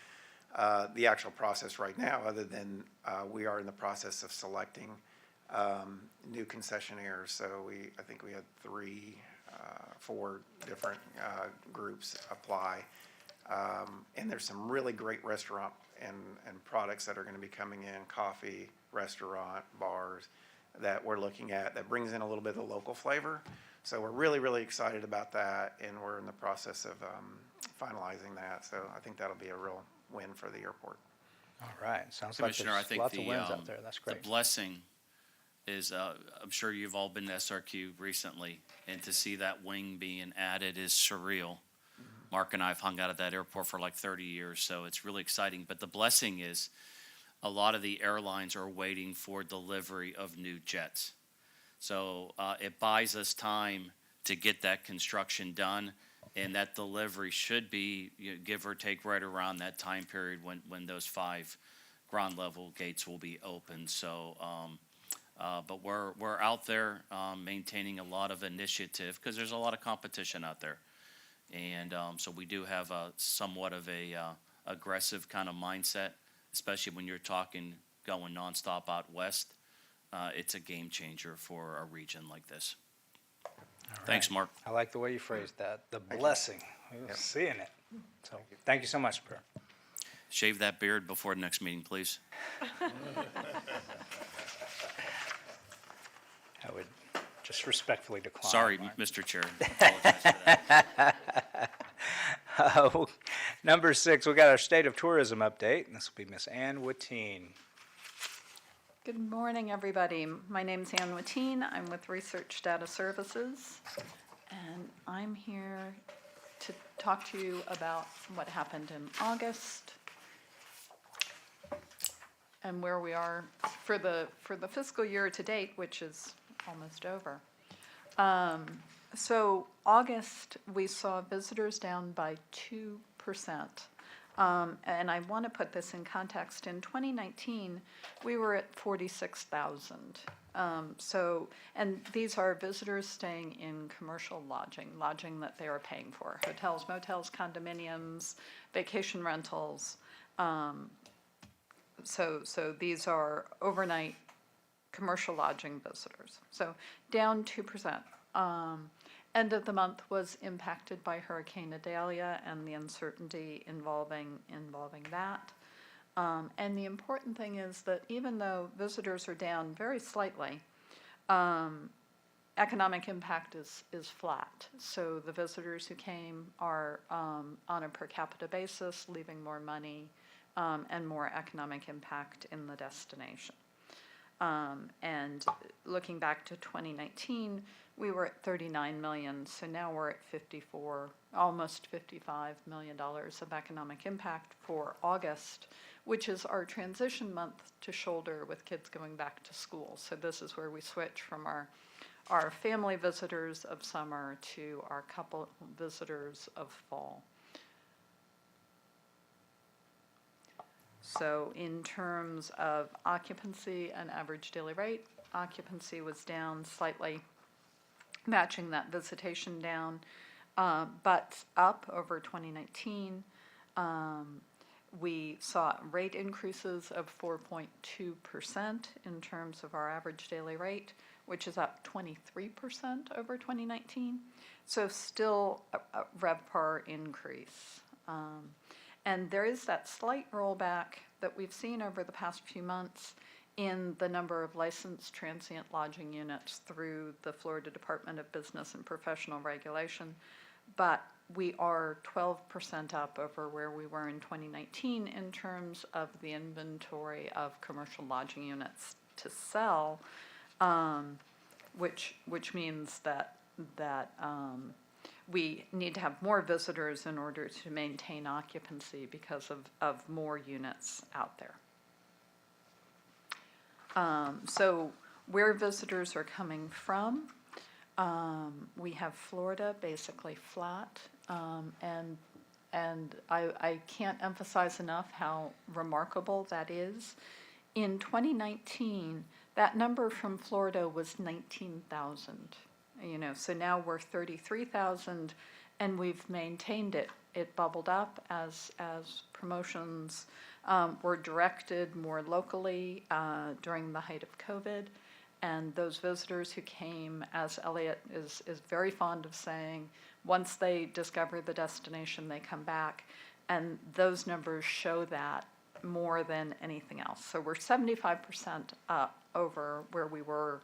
the actual process right now, other than we are in the process of selecting new concessionaires. So I think we had 4 different groups apply. And there's some really great restaurant and products that are going to be coming in, coffee, restaurant, bars, that we're looking at, that brings in a little bit of the local flavor. So we're really, really excited about that, and we're in the process of finalizing that. So I think that'll be a real win for the airport. All right. Sounds like Commissioner, I there's think lots of wins out there. That's the great. blessing is, I'm sure you've all been to SRQ recently, and to see that wing being added is surreal. Mark and I have hung out at that airport for like 30 years, so it's really exciting. But the blessing is a lot of the airlines are waiting for delivery of new jets. So it buys us time to get that construction done, and that delivery should be, give or take, right around that time period when those 5 ground level gates will be open. So, but we're out there maintaining a lot of initiative because there's a lot of competition out there. And so we do have somewhat of a aggressive kind of mindset, especially when you're talking going nonstop out west. It's a game changer for a region like this. Thanks, right. Mark. I like the way you phrased that. The blessing. We're seeing it. So thank you so much, Per. Shave that beard before the next meeting, please. I would just respectfully decline. Sorry, Mark. Mr. Chair. Apologize for that. Number 6, we got our State of Tourism update, and this will be Miss Ann Watine. Good morning, everybody. My name's Ann Watine. I'm with Research Data Services. And I'm here to talk to you about what happened in August and where we are for the fiscal year to date, which is almost over. So August, we saw visitors down by 2%. And I want to put this in context. In 2019, we were at 46,000. And these are visitors staying in commercial lodging that they are paying for, hotels, motels, condominiums, vacation rentals. So these are overnight commercial lodging visitors. So down 2%. End of the month was impacted by Hurricane Idalia and the uncertainty involving that. And the important thing is that even though visitors are down very slightly, economic impact is flat. So the visitors who came are on a per capita basis, leaving more money and more economic impact in the destination. And looking back to 2019, we were at 39 million, so now we're at 54, almost $55 million of economic impact for August, which is our transition month to shoulder with kids going back to school. So this is where we switch from our family visitors of summer to our couple visitors of fall. So in terms of occupancy and average daily rate, occupancy was down slightly, matching that visitation down, but up over 2019. We saw rate increases of 4.2% in terms of our average daily rate, which is up 23% over 2019. So still a RevPAR increase. And there is that slight rollback that we've seen over the past few months in the number of licensed transient lodging units through the Florida Department of Business and Professional Regulation. But we are 12% up over where we were in 2019 in terms of the inventory of commercial lodging units to sell, which means that we need to have more visitors in order to maintain occupancy because of more units out there. So where visitors are coming from, we have Florida basically flat, and I can't emphasize enough how remarkable that is. In 2019, that number from Florida was 19,000. So now we're 33,000, and we've maintained it. It bubbled up as promotions were directed more locally during the height of COVID, and those visitors who came, as Elliot is very fond of saying, once they discover the destination, they come back, and those numbers show that more than anything else. So we're 75% up over where we were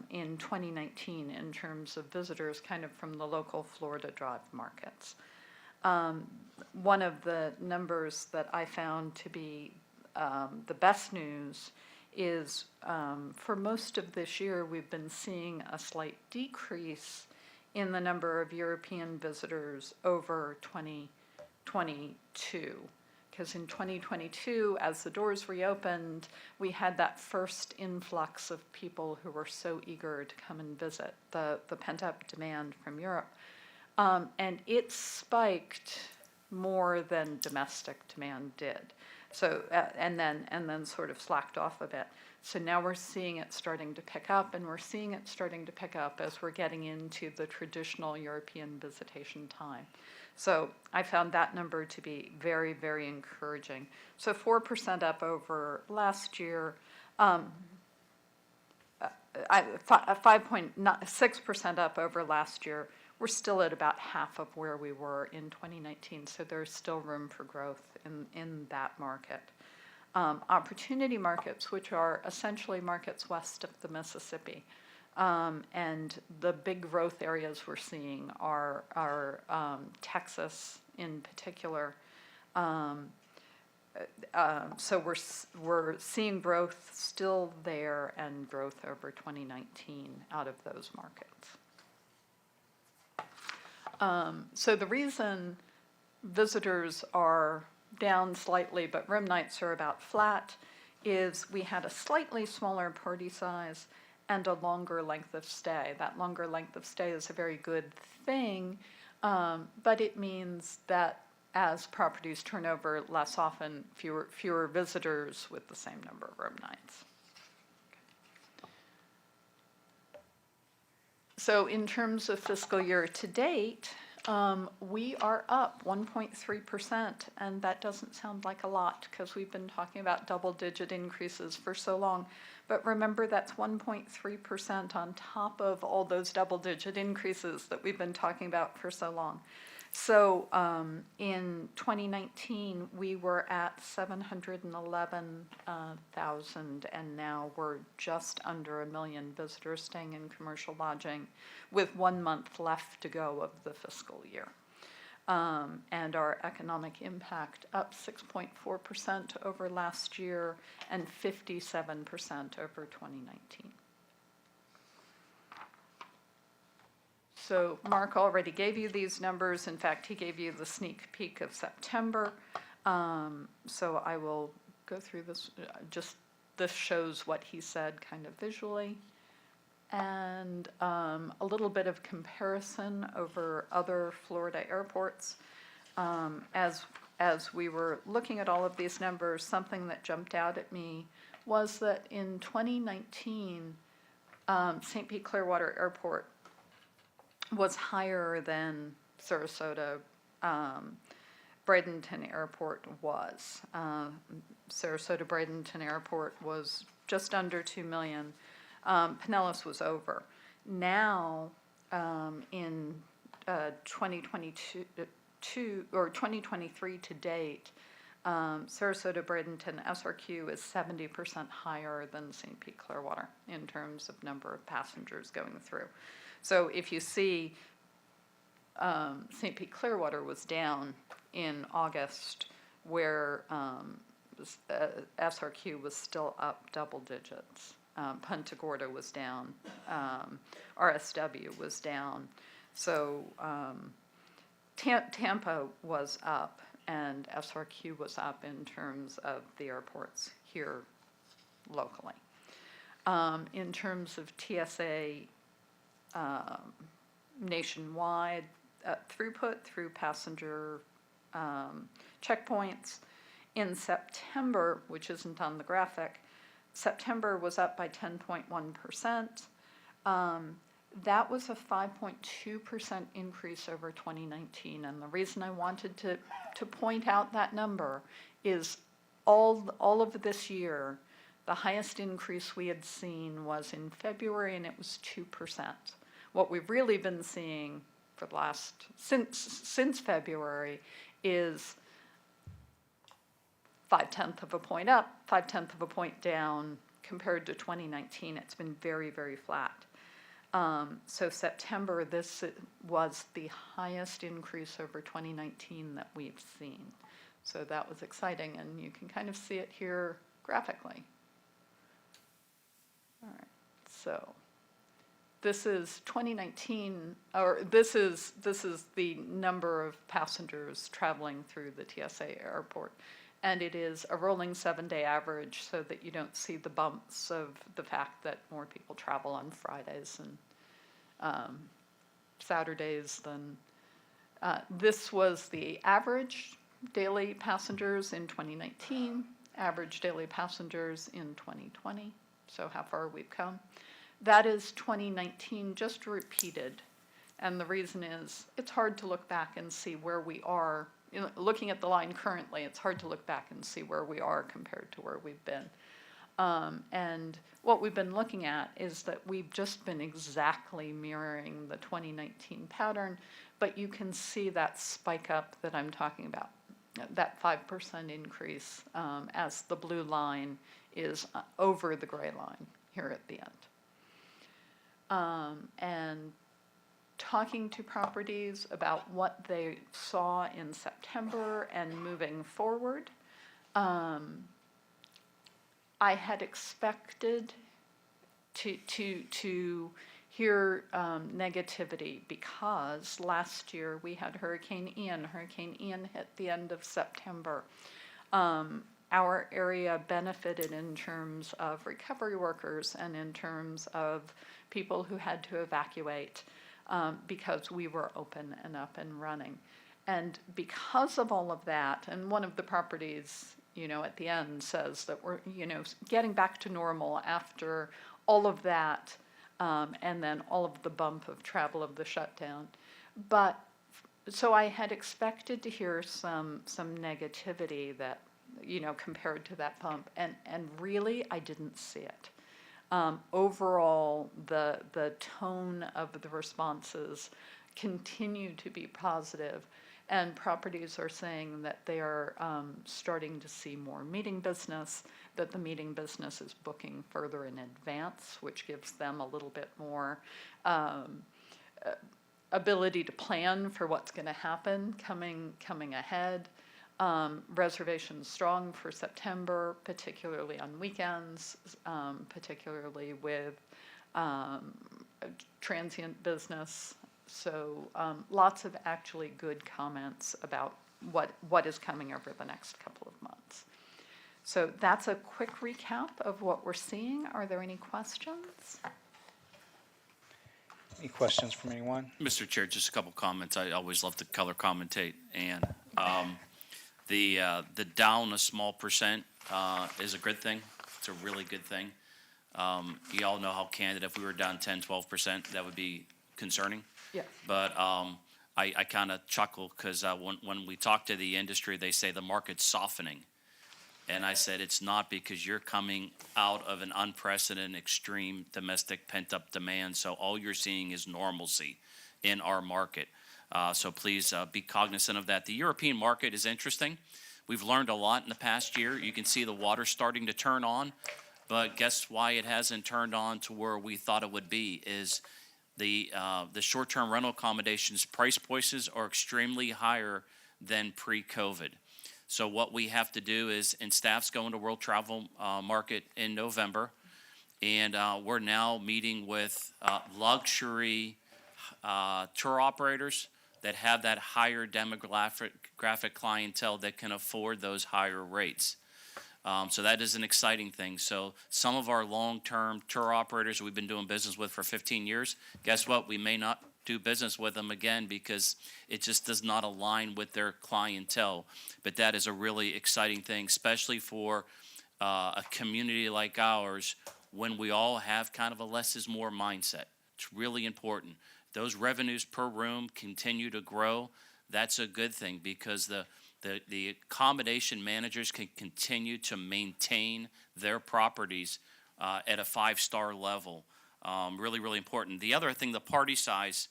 in 2019 in terms of visitors kind of from the local Florida drive markets. One of the numbers that I found to be the best news is for most of this year, we've been seeing a slight decrease in the number of European visitors over 2022. Because in 2022, as the doors reopened, we had that first influx of people who were so eager to come and visit, the pent-up demand from Europe. And it spiked more than domestic demand did. So, and then sort of slacked off a bit. So now we're seeing it starting to pick up, and we're seeing it starting to pick up as we're getting into the traditional European visitation time. So I found that number to be very, very encouraging. So 4% up over last year, 5.6% up over last year. We're still at about half of where we were in 2019, so there's still room for growth in that market. Opportunity markets, which are essentially markets west of the Mississippi, and the big growth areas we're seeing are Texas in particular. So we're seeing growth still there and growth over 2019 out of those markets. So the reason visitors are down slightly, but room nights are about flat, is we had a slightly smaller party size and a longer length of stay. That longer length of stay is a very good thing, but it means that as properties turn over less often, fewer visitors with the same number of room nights. So in terms of fiscal year to date, we are up 1.3%, and that doesn't sound like a lot because we've been talking about double-digit increases for so long. But remember, that's 1.3% on top of all those double-digit increases that we've been talking about for so long. So in 2019, we were at 711,000, and now we're just under 1 million visitors staying in commercial lodging, with 1 month left to go of the fiscal year. And our economic impact up 6.4% over last year and 57% over 2019. So Mark already gave you these numbers. In fact, he gave you the sneak peek of September. So I will go through this. This shows what he said kind of visually. And a little bit of comparison over other Florida airports. As we were looking at all of these numbers, something that jumped out at me was that in 2019, St. Pete Clearwater Airport was higher than Sarasota Bradenton Airport was. Sarasota Bradenton Airport was just under 2 million. Pinellas was over. Now, in 2022 or 2023 to date, Sarasota Bradenton SRQ is 70% higher than St. Pete Clearwater in terms of number of passengers going through. So if you see, St. Pete Clearwater was down in August, where SRQ was still up double digits. Punta Gorda was down, RSW was down. So Tampa was up, and SRQ was up in terms of the airports here locally. In terms of TSA nationwide throughput through passenger checkpoints, in September, which isn't on the graphic, September was up by 10.1%. That was a 5.2% increase over 2019. And the reason I wanted to point out that number is all of this year, the highest increase we had seen was in February, and it was 2%. What we've really been seeing for the since February is 0.5 of a point up, 0.5 of a point down. Compared to 2019, it's been very, very flat. So September, this was the highest increase over 2019 that we've seen. So that was exciting, and you can kind of see it here graphically. All right, so this is 2019, or this is the number of passengers traveling through the TSA airport. And it is a rolling 7-day average so that you don't see the bumps of the fact that more people travel on Fridays and Saturdays than. This was the average daily passengers in 2019, average daily passengers in 2020, so how far we've come. That is 2019 just repeated, and the reason is it's hard to look back and see where we are. Looking at the line currently, it's hard to look back and see where we are compared to where we've been. And what we've been looking at is that we've just been exactly mirroring the 2019 pattern, but you can see that spike up that I'm talking about, that 5% increase as the blue line is over the gray line here at the end. And talking to properties about what they saw in September and moving forward, I had expected to hear negativity because last year we had Hurricane Ian. Hurricane Ian hit the end of September. Our area benefited in terms of recovery workers and in terms of people who had to evacuate because we were open and up and running. And because of all of that, and one of the properties, at the end says that we're, getting back to normal after all of that, and then all of the bump of travel of the shutdown. But, so I had expected to hear some negativity that, compared to that bump, and really, I didn't see it. Overall, the tone of the responses continue to be positive, and properties are saying that they are starting to see more meeting business, that the meeting business is booking further in advance, which gives them a little bit more ability to plan for what's going to happen coming ahead. Reservations strong for September, particularly on weekends, particularly with transient business. So lots of actually good comments about what is coming over the next couple of months. So that's a quick recap of what we're seeing. Are there any questions? Any questions from anyone? Mr. Chair, just a couple comments. I always love to color commentate, and the down a small percent is a good thing. It's a really good thing. You all know how candid, if we were down 10, 12%, that would be concerning. Yeah. But I kind of chuckle because when we talk to the industry, they say the market's softening. And I said, it's not, because you're coming out of an unprecedented, extreme domestic pent-up demand. So all you're seeing is normalcy in our market. So please be cognizant of that. The European market is interesting. We've learned a lot in the past year. You can see the water starting to turn on. But guess why it hasn't turned on to where we thought it would be is the short-term rental accommodations price points are extremely higher than pre-COVID. So what we have to do is, and staff's going to World Travel Market in November, and we're now meeting with luxury tour operators that have that higher demographic clientele that can afford those higher rates. So that is an exciting thing. So some of our long-term tour operators we've been doing business with for 15 years, guess what? We may not do business with them again because it just does not align with their clientele. But that is a really exciting thing, especially for a community like ours when we all have kind of a less is more mindset. It's really important. Those revenues per room continue to grow. That's a good thing because the accommodation managers can continue to maintain their properties at a 5-star level. Really, really important. The other thing, the party size,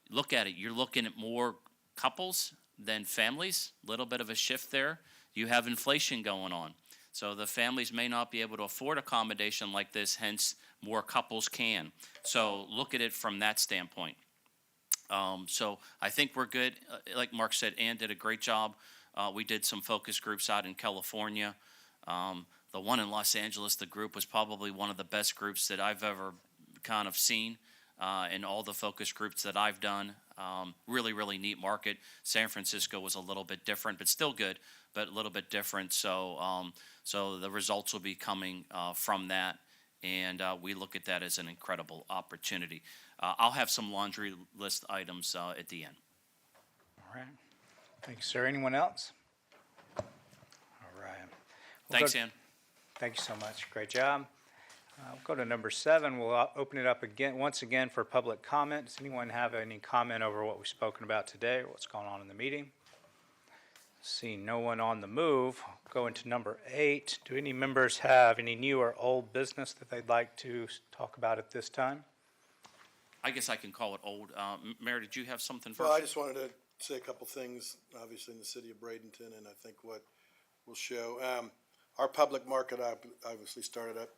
look at it. You're looking at more couples than families. A little bit of a shift there. You have inflation going on. So the families may not be able to afford accommodation like this, hence more couples can. So look at it from that standpoint. So I think we're good. Like Mark said, Ann did a great job. We did some focus groups out in California. The one in Los Angeles, the group was probably one of the best groups that I've ever kind of seen in all the focus groups that I've done. Really, really neat market. San Francisco was a little bit different, but still good, but a little bit different. So, so the results will be coming from that, and we look at that as an incredible opportunity. I'll have some laundry list items at the end. All right. Thank you, sir. Anyone else? All right. Thanks, Ann. Thank you so much. Great job. We'll go to number 7. We'll open it up once again for public comment. Does anyone have any comment over what we've spoken about today or what's going on in the meeting? Seeing no one on the move, go into number 8. Do any members have any new or old business that they'd like to talk about at this time? I guess I can call it old. Mayor, did you have something first? Well, I just wanted to say a couple things, obviously in the city of Bradenton, and I think what will show. Our public market obviously started up.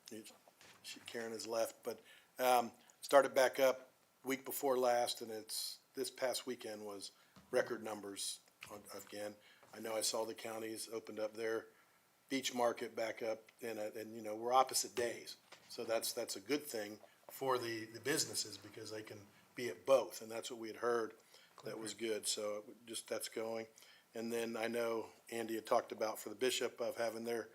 Karen has left, but started back up week before last, and this past weekend was record numbers again. I know I saw the counties opened up their beach market back up, and we're opposite days, so that's a good thing for the businesses, because they can be at both, and that's what we had heard. That was good, so just, that's going. And then I know Andy had talked about for the Bishop of having their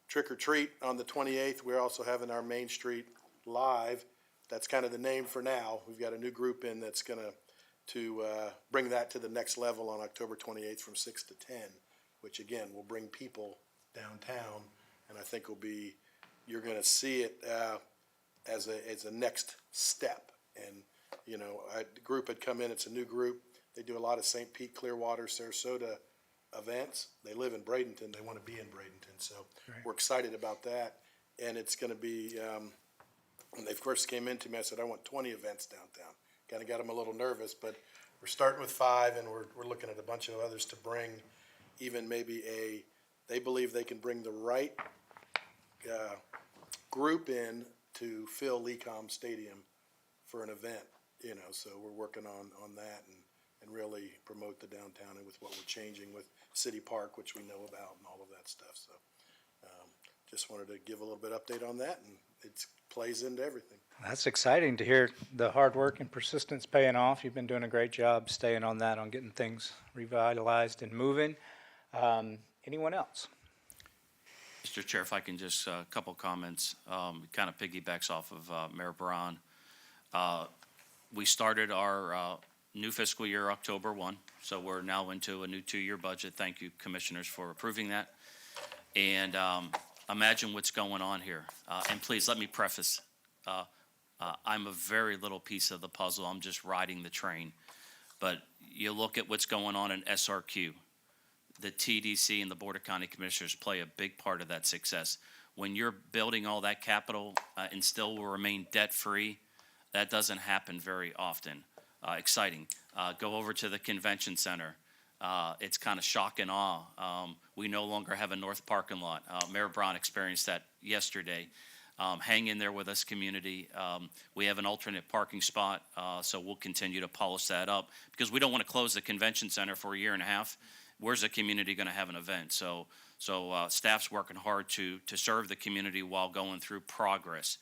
trick or treat on the 28th. We're also having our Main Street Live. That's kind of the name for now. We've got a new group in that's gonna bring that to the next level on October 28th from 6 to 10, which again, will bring people downtown, and I think will be, you're gonna see it as a next step. And, you know, the group had come in, it's a new group. They do a lot of St. Pete, Clearwater, Sarasota events. They live in Bradenton, they want to be in Bradenton, so we're excited about that. And it's gonna be, when they first came into me, I said, I want 20 events downtown. Kind of got them a little nervous, but we're starting with 5, and we're looking at a bunch of others to bring, even maybe they believe they can bring the right group in to fill Lecom Stadium for an event, you know, so we're working on that and really promote the downtown, and with what we're changing with City Park, which we know about, and all of that stuff, so. Just wanted to give a little bit update on that, and it plays into everything. That's exciting to hear the hard work and persistence paying off. You've been doing a great job staying on that, on getting things revitalized and moving. Anyone else? Mr. Chair, if I can just, a couple comments, kind of piggybacks off of Mayor Braun. We started our new fiscal year October 1, so we're now into a new 2-year budget. Thank you, commissioners, for approving that. And imagine what's going on here. And please, let me preface, I'm a very little piece of the puzzle. I'm just riding the train. But you look at what's going on in SRQ. The TDC and the Board of County Commissioners play a big part of that success. When you're building all that capital and still will remain debt-free, that doesn't happen very often. Exciting. Go over to the convention center. It's kind of shock and awe. We no longer have a north parking lot. Mayor Braun experienced that yesterday. Hang in there with us, community. We have an alternate parking spot, so we'll continue to polish that up, because we don't want to close the convention center for a year and a half. Where's the community going to have an event? So staff's working hard to serve the community while going through progress.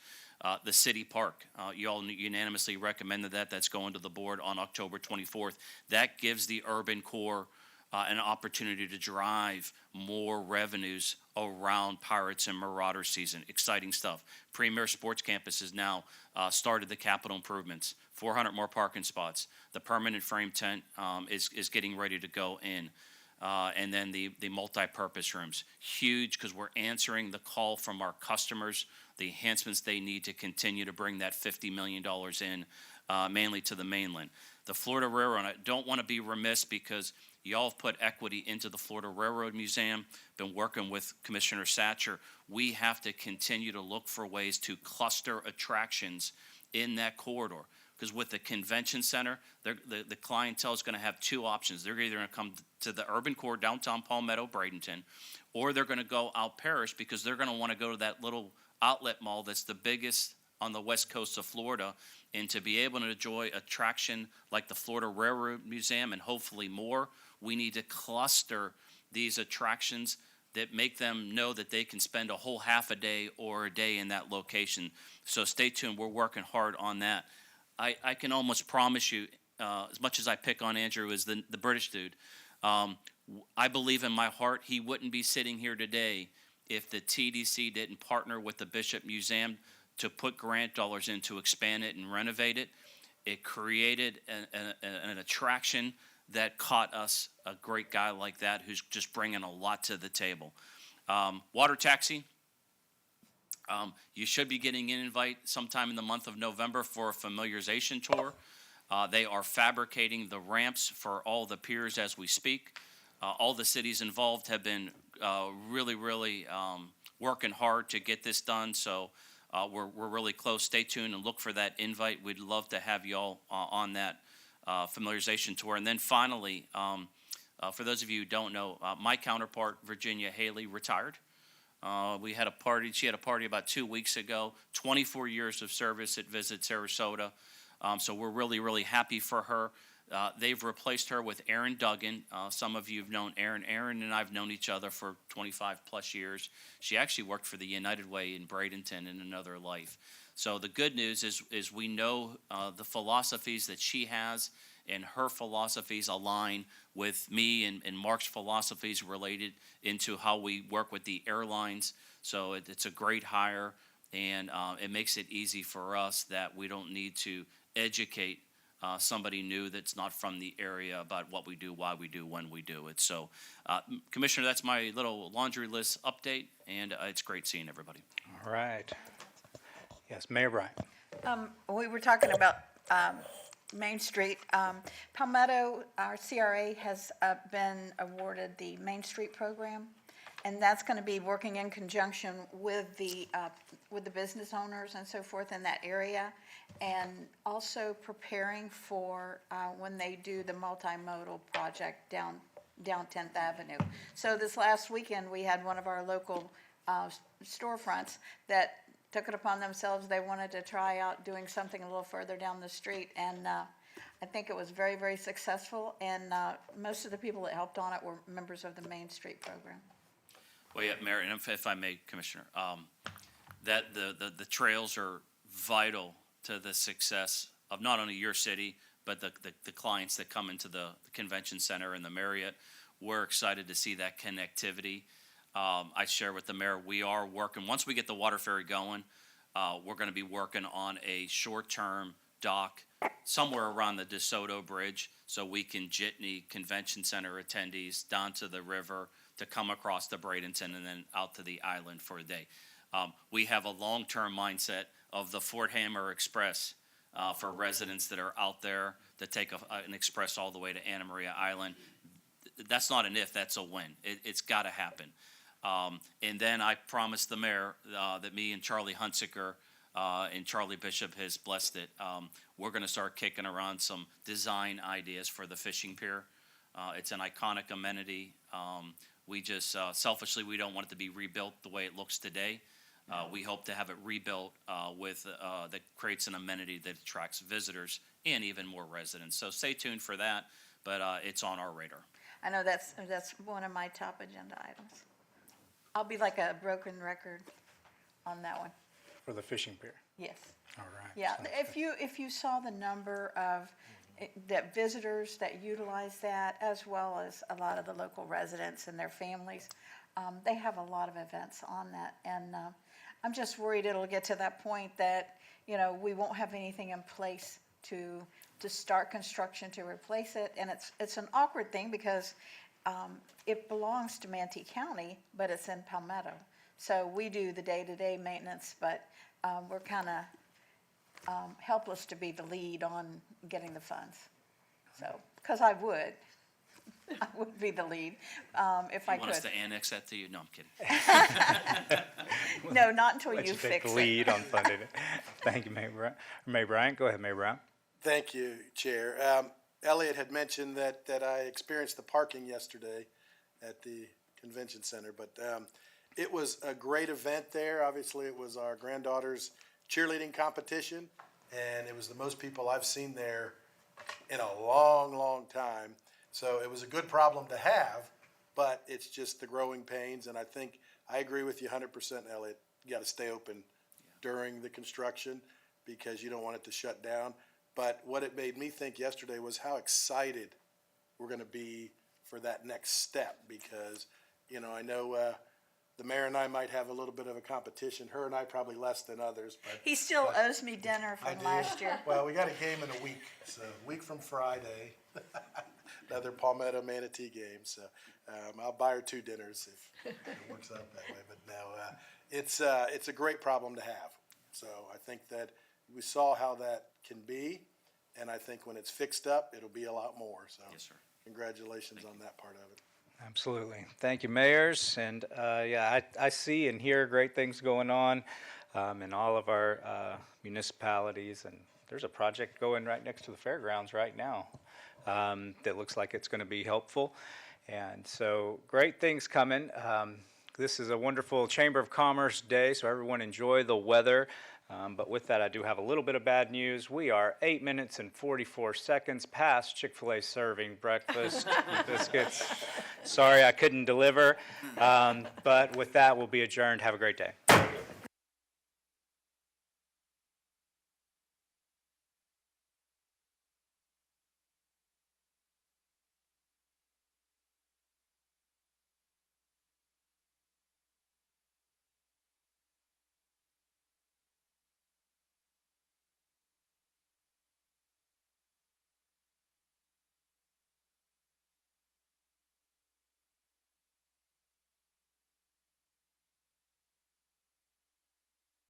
The city park, you all unanimously recommended that. That's going to the board on October 24th. That gives the urban core an opportunity to drive more revenues around Pirates and Marauder season. Exciting stuff. Premier Sports Campus has now started the capital improvements. 400 more parking spots. The permanent frame tent is getting ready to go in. And then the multi-purpose rooms. Huge, because we're answering the call from our customers, the enhancements they need to continue to bring that $50 million in, mainly to the mainland. The Florida Railroad, I don't want to be remiss, because y'all have put equity into the Florida Railroad Museum, been working with Commissioner Satcher. We have to continue to look for ways to cluster attractions in that corridor. Because with the convention center, the clientele is going to have 2 options. They're either going to come to the urban core, downtown Palmetto, Bradenton, or they're going to go out Parish, because they're going to want to go to that little outlet mall that's the biggest on the west coast of Florida. And to be able to enjoy attraction like the Florida Railroad Museum and hopefully more, we need to cluster these attractions that make them know that they can spend a whole half a day or a day in that location. So stay tuned. We're working hard on that. I can almost promise you, as much as I pick on Andrew as the British dude, I believe in my heart he wouldn't be sitting here today if the TDC didn't partner with the Bishop Museum to put grant dollars in to expand it and renovate it. It created an attraction that caught us a great guy like that who's just bringing a lot to the table. Water taxi. You should be getting an invite sometime in the month of November for a familiarization tour. They are fabricating the ramps for all the piers as we speak. All the cities involved have been really working hard to get this done, so we're really close. Stay tuned and look for that invite. We'd love to have you all on that familiarization tour. And then finally, for those of you who don't know, my counterpart, Virginia Haley, retired. We had a party. She had a party about 2 weeks ago. 24 years of service at Visit Sarasota. So we're really happy for her. They've replaced her with Erin Duggan. Some of you have known Erin. Erin and I have known each other for 25-plus years. She actually worked for the United Way in Bradenton in another life. So the good news is we know the philosophies that she has, and her philosophies align with me and Mark's philosophies related into how we work with the airlines. So it's a great hire, and it makes it easy for us that we don't need to educate somebody new that's not from the area about what we do, why we do, when we do it. So, Commissioner, that's my little laundry list update, and it's great seeing everybody. All right. Yes, Mayor Bryant. We were talking about Main Street. Palmetto, our CRA, has been awarded the Main Street program, and that's going to be working in conjunction with the business owners and so forth in that area, and also preparing for when they do the multimodal project down 10th Avenue. So this last weekend, we had one of our local storefronts that took it upon themselves. They wanted to try out doing something a little further down the street, and I think it was very, very successful, and most of the people that helped on it were members of the Main Street program. Well, yeah, Mayor, and if I may, Commissioner, that the trails are vital to the success of not only your city, but the clients that come into the convention center and the Marriott. We're excited to see that connectivity. I share with the mayor, we are working, once we get the water ferry going, we're going to be working on a short-term dock somewhere around the DeSoto Bridge so we can jitney convention center attendees down to the river to come across the Bradenton and then out to the island for a day. We have a long-term mindset of the Fort Hammer Express for residents that are out there that take an express all the way to Anna Maria Island. That's not an if, that's a when. It's got to happen. And then I promised the mayor that me and Charlie Hunsaker and Charlie Bishop has blessed it. We're going to start kicking around some design ideas for the fishing pier. It's an iconic amenity. We just, selfishly, we don't want it to be rebuilt the way it looks today. We hope to have it rebuilt that creates an amenity that attracts visitors and even more residents. So stay tuned for that, but it's on our radar. I know that's one of my top agenda items. I'll be like a broken record on that one. For the fishing pier. Yes. All right. Yeah, Sounds if you saw the number of that visitors that utilize that, as well as a lot of the local residents and their families, they have a lot of events on that, and I'm just worried it'll get to that point that, you know, we won't have anything in place to start construction to replace it, and it's an awkward thing because it belongs to Manatee County, but it's in Palmetto. So we do the day-to-day maintenance, but we're kind of helpless to be the lead on getting the funds. So, because I would be the lead if I could. You want us to annex that to you? No, I'm kidding. No, not until Let you take fix the it. lead on funding it. Thank you, Mayor Bryant. Mayor Bryant, go ahead, Mayor Bryant. Thank you, Chair. Elliot had mentioned that I experienced the parking yesterday at the convention center, but it was a great event there. Obviously, it was our granddaughter's cheerleading competition, and it was the most people I've seen there in a long, long time. So it was a good problem to have, but it's just the growing pains, and I think I agree with you 100%, Elliot. You got to stay open during the construction because you don't want it to shut down. But what it made me think yesterday was how excited we're going to be for that next step because, you know, I know the mayor and I might have a little bit of a competition. Her and I probably less than others. But He still owes me dinner I from do. last year. Well, we got a game in a week, so a week from Friday, another Palmetto Manatee game. So I'll buy her 2 dinners if it works out that way. But no, it's a great problem to have. So I think that we saw how that can be, and I think when it's fixed up, it'll be a lot more. So Yes, sir. congratulations on that part of it. Absolutely. Thank you, mayors. And yeah, I see and hear great things going on in all of our municipalities. And there's a project going right next to the fairgrounds right now that looks like it's going to be helpful. And so great things coming. This is a wonderful Chamber of Commerce day, so everyone enjoy the weather. But with that, I do have a little bit of bad news. We are 8 minutes and 44 seconds past Chick-fil-A serving breakfast and biscuits. Sorry I couldn't deliver. But with that, we'll be adjourned. Have a great day.